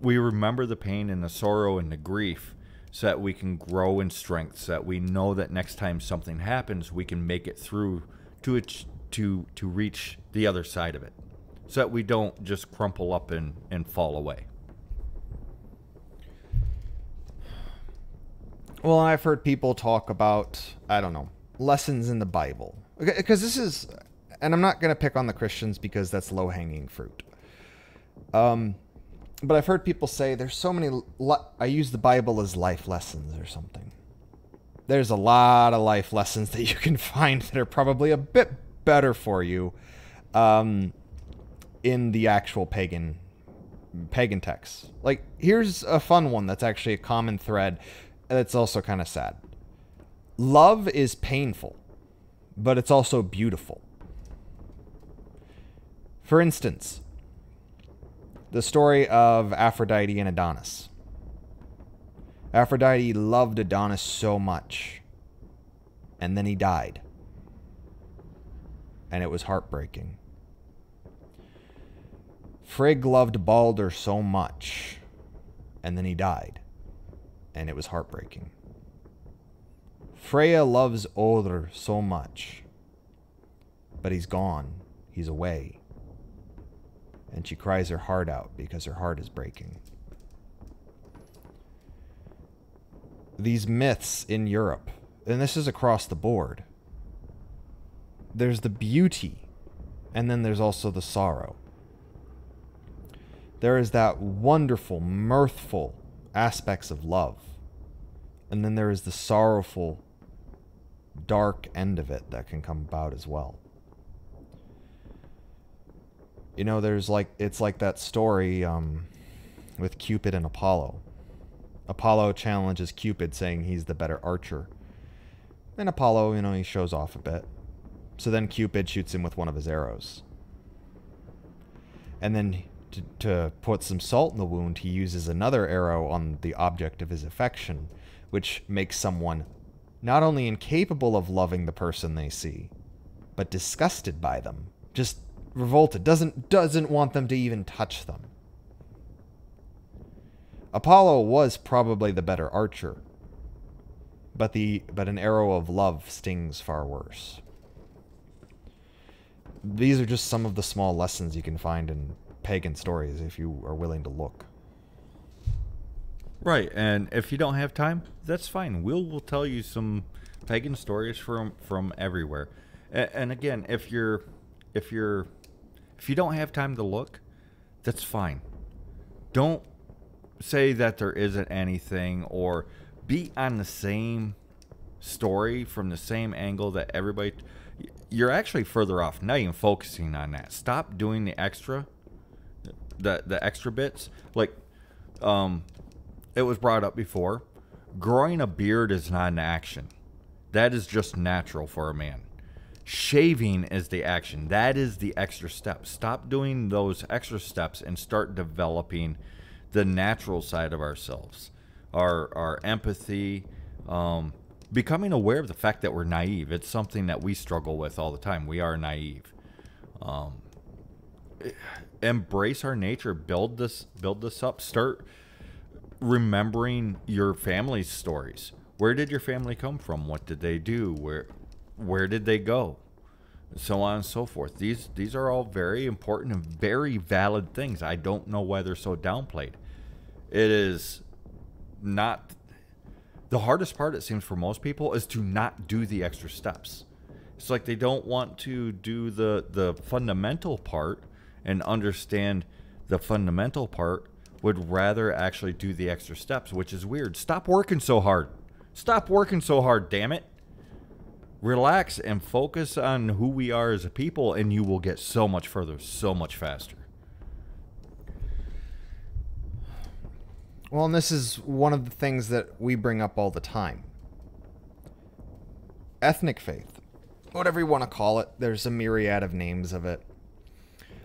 we remember the pain and the sorrow and the grief so that we can grow in strength, so that we know that next time something happens, we can make it through to reach the other side of it, so that we don't just crumple up and fall away. Well, I've heard people talk about, I don't know, lessons in the Bible. Because this is, and I'm not going to pick on the Christians because that's low-hanging fruit. But I've heard people say there's so many, I use the Bible as life lessons or something. There's a lot of life lessons that you can find that are probably a bit better for you in the actual pagan texts. Like, here's a fun one that's actually a common thread that's also kind of sad. Love is painful, but it's also beautiful. For instance, the story of Aphrodite and Adonis. Aphrodite loved Adonis so much, and then he died. And it was heartbreaking. Frigg loved Balder so much, and then he died. And it was heartbreaking. Freya loves Odr so much, but he's gone. He's away. And she cries her heart out because her heart is breaking. These myths in Europe, and this is across the board, there's the beauty, and then there's also the sorrow. There is that wonderful, mirthful aspects of love. And then there is the sorrowful, dark end of it that can come about as well. You know, it's like that story with Cupid and Apollo. Apollo challenges Cupid, saying he's the better archer. And Apollo, he shows off a bit. So then Cupid shoots him with one of his arrows. And then to put some salt in the wound, he uses another arrow on the object of his affection, which makes someone not only incapable of loving the person they see, but disgusted by them. Just revolted, doesn't want them to even touch them. Apollo was probably the better archer, but an arrow of love stings far worse. These are just some of the small lessons you can find in pagan stories if you are willing to look. Right, and if you don't have time, that's fine. We'll tell you some pagan stories from everywhere. And again, if you don't have time to look, that's fine. Don't say that there isn't anything, or be on the same story from the same angle that everybody. You're actually further off, not even focusing on that. Stop doing the extra bits. Like, it was brought up before. Growing a beard is not an action. That is just natural for a man. Shaving is the action. That is the extra step. Stop doing those extra steps and start developing the natural side of ourselves. Our empathy, becoming aware of the fact that we're naive. It's something that we struggle with all the time. We are naive. Embrace our nature. Build this up. Start remembering your family's stories. Where did your family come from? What did they do? Where did they go? So on and so forth. These are all very important and very valid things. I don't know why they're so downplayed. It is not. The hardest part, it seems, for most people is to not do the extra steps. It's like they don't want to do the fundamental part and understand the fundamental part, would rather actually do the extra steps, which is weird. Stop working so hard. Stop working so hard, damn it. Relax and focus on who we are as a people, and you will get so much further, so much faster. Well, and this is one of the things that we bring up all the time. Ethnic faith. Whatever you want to call it, there's a myriad of names of it.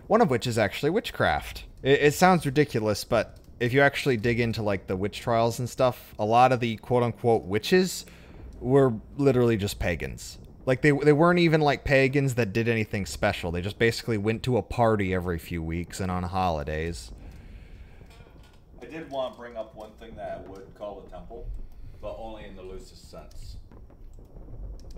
One of which is actually witchcraft. It sounds ridiculous, but if you actually dig into like the witch trials and stuff, a lot of the quote-unquote witches were literally just pagans. Like they weren't even like pagans that did anything special. They just basically went to a party every few weeks and on holidays. I did want to bring up one thing that I would call a temple, but only in the loosest sense.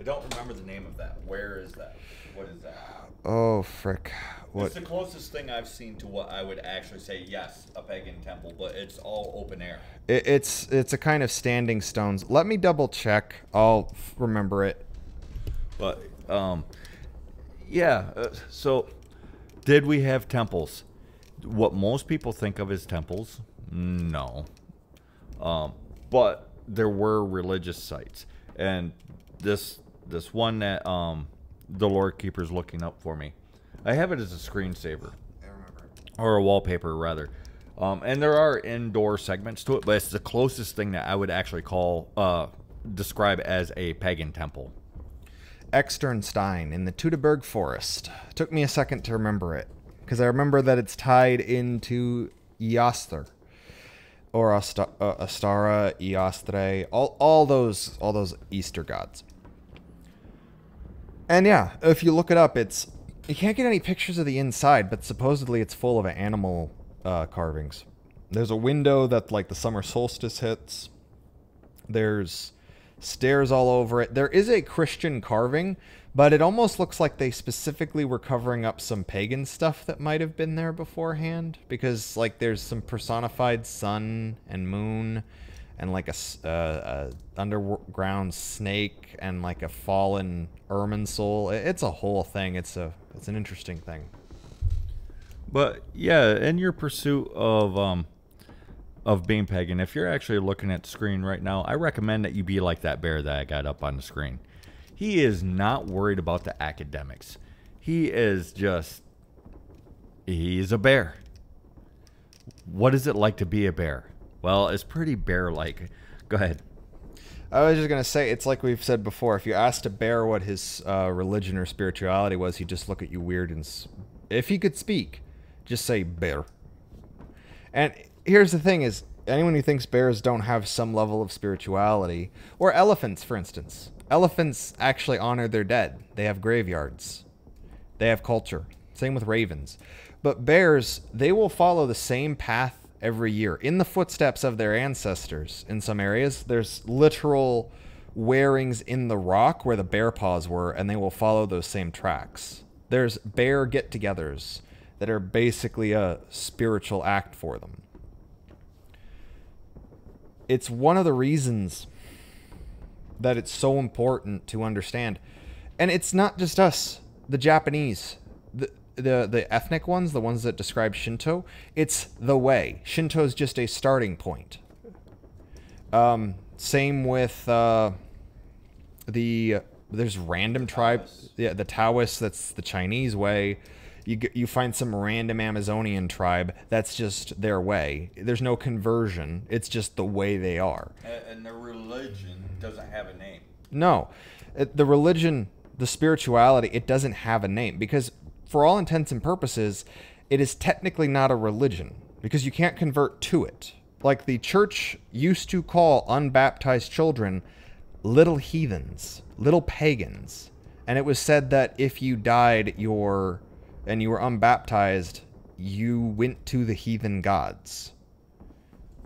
I don't remember the name of that. Where is that? What is that? Oh, frick. What? It's the closest thing I've seen to what I would actually say, yes, a pagan temple, but it's all open air. It's a kind of standing stones. Let me double check. I'll remember it. But, yeah, so did we have temples? What most people think of as temples? No. But there were religious sites. And this one that the Lord Keeper's looking up for me, I have it as a screensaver. I remember. Or a wallpaper, rather. And there are indoor segments to it, but it's the closest thing that I would actually describe as a pagan temple. Externstein in the Teutoburg Forest. Took me a second to remember it, because I remember that it's tied into Eostre, or Astara, Eostre, all those Easter gods. And yeah, if you look it up, you can't get any pictures of the inside, but supposedly it's full of animal carvings. There's a window that like the summer solstice hits. There's stairs all over it. There is a Christian carving, but it almost looks like they specifically were covering up some pagan stuff that might have been there beforehand, because like there's some personified sun and moon and like a underground snake and like a fallen ermine soul. It's a whole thing. It's an interesting thing. But yeah, in your pursuit of of being pagan, if you're actually looking at the screen right now, I recommend that you be like that bear that I got up on the screen. He is not worried about the academics. He is just, he's a bear. What is it like to be a bear? Well, it's pretty bear-like. Go ahead. I was just going to say, it's like we've said before. If you asked a bear what his religion or spirituality was, he'd just look at you weird. And if he could speak, just say bear. And here's the thing is, anyone who thinks bears don't have some level of spirituality, or elephants, for instance. Elephants actually honor their dead. They have graveyards. They have culture. Same with ravens. But bears, they will follow the same path every year in the footsteps of their ancestors. In some areas, there's literal wearings in the rock where the bear paws were, and they will follow those same tracks. There's bear get-togethers that are basically a spiritual act for them. It's one of the reasons that it's so important to understand. And it's not just us, the Japanese, the ethnic ones, the ones that describe Shinto. It's the way. Shinto is just a starting point. Same with there's random tribes. Yeah, the Taoists, that's the Chinese way. You find some random Amazonian tribe, that's just their way. There's no conversion. It's just the way they are. And their religion doesn't have a name. No. The religion, the spirituality, it doesn't have a name. Because for all intents and purposes, it is technically not a religion. Because you can't convert to it. Like the church used to call unbaptized children little heathens, little pagans. And it was said that if you died and you were unbaptized, you went to the heathen gods.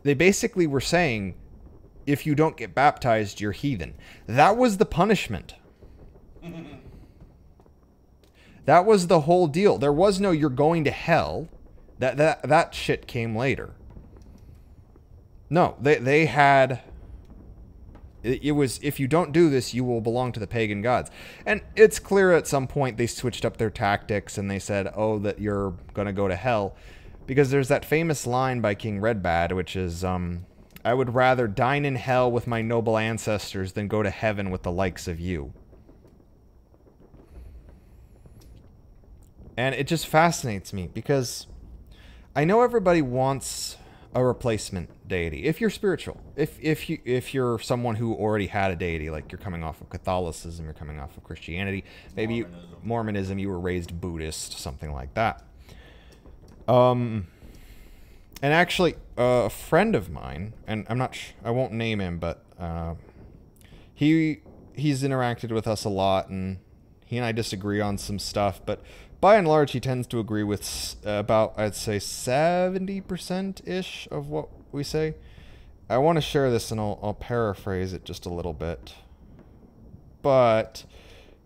They basically were saying, if you don't get baptized, you're heathen. That was the punishment. That was the whole deal. There was no you're going to hell. That shit came later. No, they had... It was, if you don't do this, you will belong to the pagan gods. And it's clear at some point they switched up their tactics and they said, oh, that you're going to go to hell. Because there's that famous line by King Redbad, which is, I would rather dine in hell with my noble ancestors than go to heaven with the likes of you. And it just fascinates me because I know everybody wants a replacement deity. If you're spiritual, if you're someone who already had a deity, like you're coming off of Catholicism, you're coming off of Christianity, maybe Mormonism, you were raised Buddhist, something like that. And actually, a friend of mine, and I won't name him, but he's interacted with us a lot, and he and I disagree on some stuff, but by and large, he tends to agree with about, I'd say, 70%-ish of what we say. I want to share this, and I'll paraphrase it just a little bit. But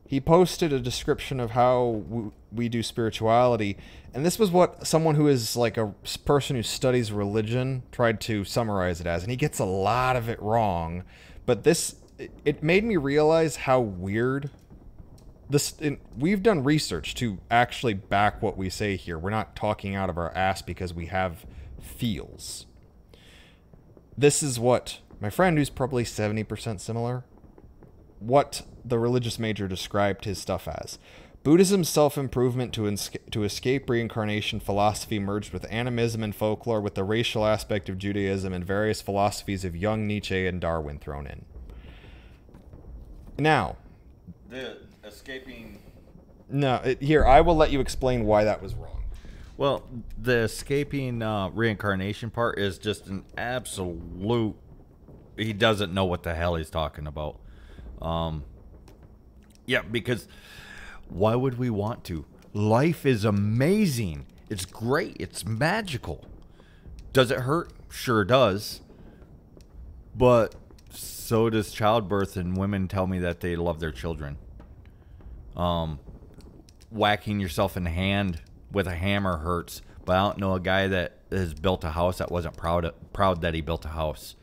he posted a description of how we do spirituality, and this was what someone who is like a person who studies religion tried to summarize it as, and he gets a lot of it wrong. But it made me realize how weird... we've done research to actually back what we say here. We're not talking out of our ass because we have feels. This is what my friend, who's probably 70% similar, what the religious major described his stuff as. Buddhism's self-improvement to escape reincarnation philosophy merged with animism and folklore, with the racial aspect of Judaism and various philosophies of Jung, Nietzsche, and Darwin thrown in. Now... here, I will let you explain why that was wrong. Well, the escaping reincarnation part is just an absolute... He doesn't know what the hell he's talking about. Yeah, because why would we want to? Life is amazing. It's great. It's magical. Does it hurt? Sure does. But so does childbirth, and women tell me that they love their children. Whacking yourself in the hand with a hammer hurts, but I don't know a guy that has built a house that wasn't proud that he built a house.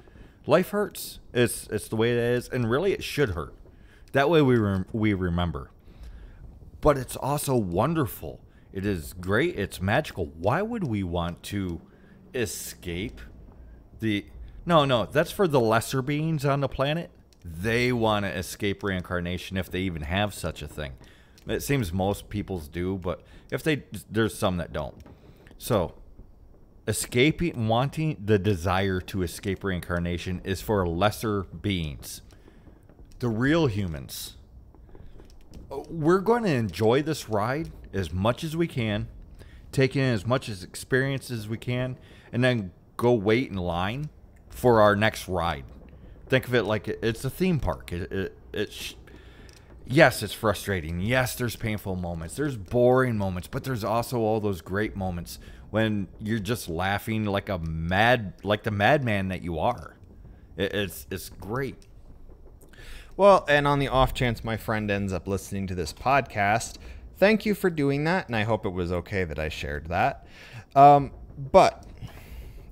Life hurts. It's the way it is, and really it should hurt. That way we remember. But it's also wonderful. It is great. It's magical. Why would we want to escape The no, that's for the lesser beings on the planet. They want to escape reincarnation if they even have such a thing. It seems most people's do, but if there's some that don't. So, escaping, wanting the desire to escape reincarnation is for lesser beings. The real humans. We're going to enjoy this ride as much as we can, take in as much as experience as we can, and then go wait in line for our next ride. Think of it like it's a theme park. Yes, it's frustrating. Yes, there's painful moments. There's boring moments, but there's also all those great moments when you're just laughing like the madman that you are. It's great. Well, and on the off chance my friend ends up listening to this podcast, thank you for doing that, and I hope it was okay that I shared that. But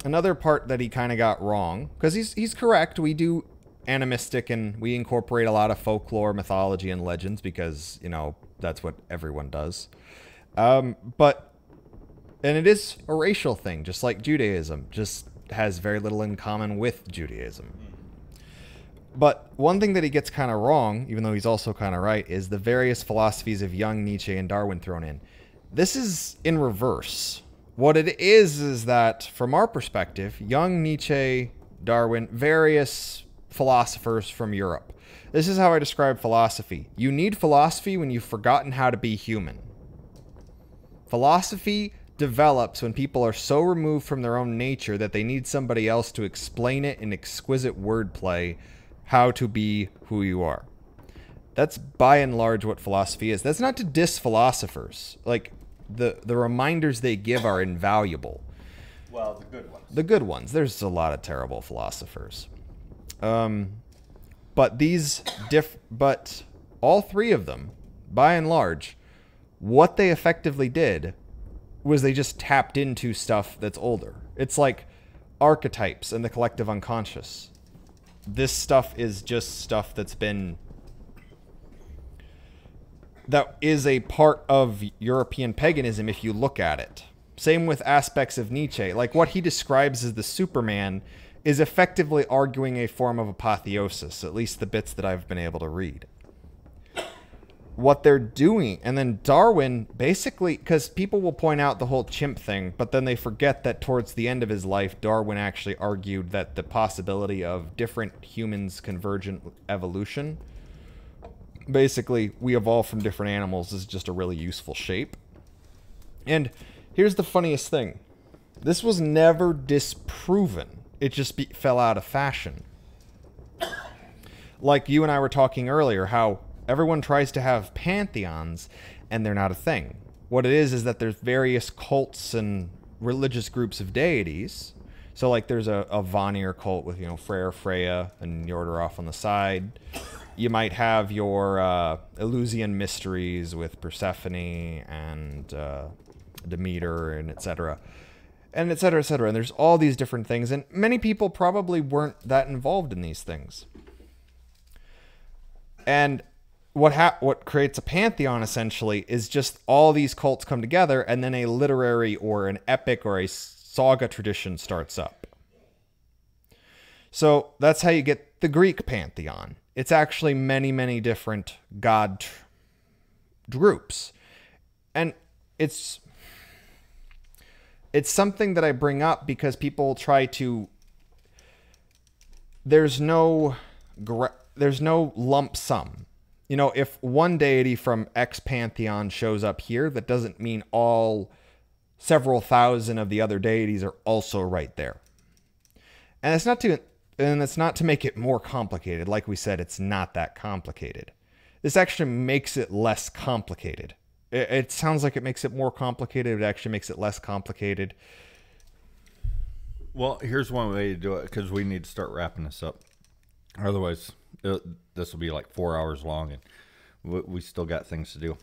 another part that he kind of got wrong, because he's correct, we do animistic and we incorporate a lot of folklore, mythology, and legends because, that's what everyone does. And it is a racial thing, just like Judaism, just has very little in common with Judaism. But one thing that he gets kind of wrong, even though he's also kind of right, is the various philosophies of Jung, Nietzsche, and Darwin thrown in. This is in reverse. What it is that, from our perspective, Jung, Nietzsche, Darwin, various philosophers from Europe. This is how I describe philosophy. You need philosophy when you've forgotten how to be human. Philosophy develops when people are so removed from their own nature that they need somebody else to explain it in exquisite wordplay how to be who you are. That's by and large what philosophy is. That's not to diss philosophers. Like, the reminders they give are invaluable. Well, the good ones. The good ones. There's a lot of terrible philosophers. But all three of them, by and large, what they effectively did was they just tapped into stuff that's older. It's like archetypes and the collective unconscious. This stuff is just stuff that is a part of European paganism if you look at it. Same with aspects of Nietzsche. Like what he describes as the Superman is effectively arguing a form of apotheosis, at least the bits that I've been able to read. What they're doing, and then Darwin basically, because people will point out the whole chimp thing, but then they forget that towards the end of his life, Darwin actually argued that the possibility of different humans' convergent evolution, basically we evolve from different animals, is just a really useful shape. And here's the funniest thing. This was never disproven. It just fell out of fashion. Like you and I were talking earlier, how everyone tries to have pantheons, and they're not a thing. What it is that there's various cults and religious groups of deities. So, like, there's a Vanir cult with, Freyr, Freya, and Njordr off on the side. You might have your Eleusinian mysteries with Persephone and Demeter and etc. And etc., etc. And there's all these different things. And many people probably weren't that involved in these things. And what creates a pantheon, essentially, is just all these cults come together, and then a literary or an epic or a saga tradition starts up. So that's how you get the Greek pantheon. It's actually many, many different god groups. And it's something that I bring up because people try to... There's no lump sum. If one deity from X pantheon shows up here, that doesn't mean several thousand of the other deities are also right there. And it's not to make it more complicated. Like we said, it's not that complicated. This actually makes it less complicated. It sounds like it makes it more complicated. It actually makes it less complicated. Well, here's one way to do it, because we need to start wrapping this up. Otherwise, this will be like 4 hours long, and we still got things to do.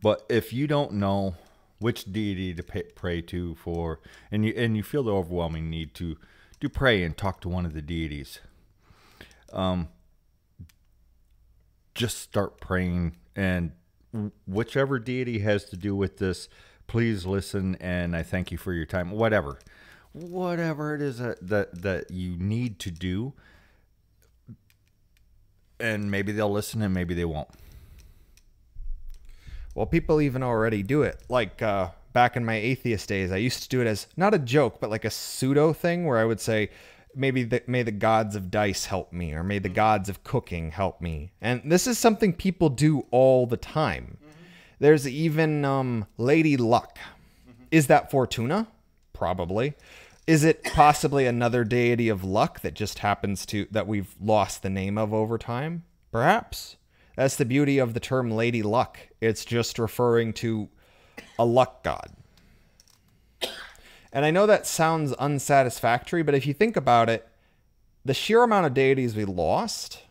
But if you don't know which deity to pray to for, and you feel the overwhelming need to pray and talk to one of the deities, just start praying, and whichever deity has to do with this, please listen, and I thank you for your time. Whatever whatever it is that you need to do, and maybe they'll listen and maybe they won't. Well, people even already do it. Like back in my atheist days, I used to do it as not a joke, but like a pseudo thing where I would say, may the gods of dice help me, or may the gods of cooking help me. And this is something people do all the time. There's even Lady Luck. Is that Fortuna? Probably. Is it possibly another deity of luck that just happens to, that we've lost the name of over time? Perhaps. That's the beauty of the term Lady Luck. It's just referring to a luck god. And I know that sounds unsatisfactory, but if you think about it, the sheer amount of deities we lost,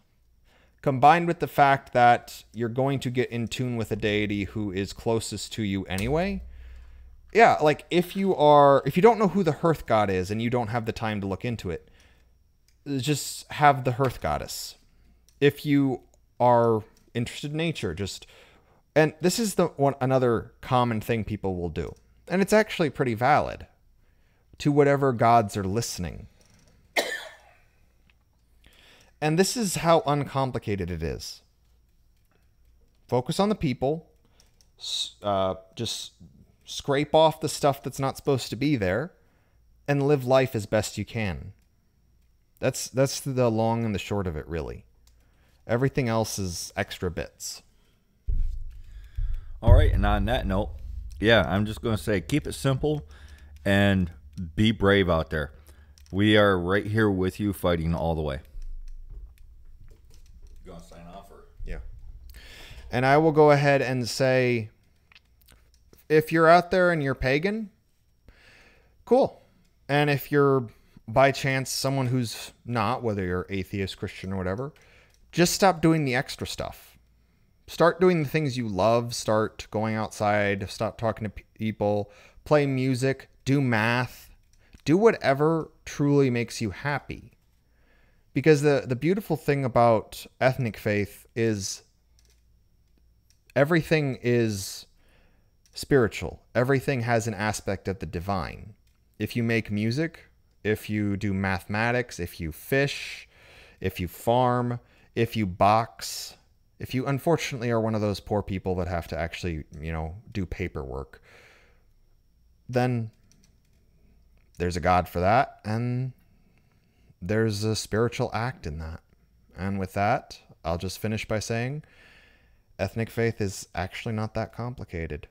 combined with the fact that you're going to get in tune with a deity who is closest to you anyway. Yeah, like if you don't know who the Hearth God is and you don't have the time to look into it, just have the Hearth Goddess. If you are interested in nature, and this is another common thing people will do, and it's actually pretty valid, to whatever gods are listening. And this is how uncomplicated it is. Focus on the people. Just scrape off the stuff that's not supposed to be there, and live life as best you can. That's the long and the short of it, really. Everything else is extra bits. All right, and on that note, yeah, I'm just going to say keep it simple and be brave out there. We are right here with you, fighting all the way. You going to sign off? Or? Yeah. And I will go ahead and say, if you're out there and you're pagan, cool. And if you're by chance someone who's not, whether you're atheist, Christian, or whatever, just stop doing the extra stuff. Start doing the things you love. Start going outside. Stop talking to people. Play music. Do math. Do whatever truly makes you happy. Because the beautiful thing about ethnic faith is everything is spiritual. Everything has an aspect of the divine. If you make music, if you do mathematics, if you fish, if you farm, if you box, if you unfortunately are one of those poor people that have to actually, do paperwork, then there's a God for that, and there's a spiritual act in that. And with that, I'll just finish by saying ethnic faith is actually not that complicated.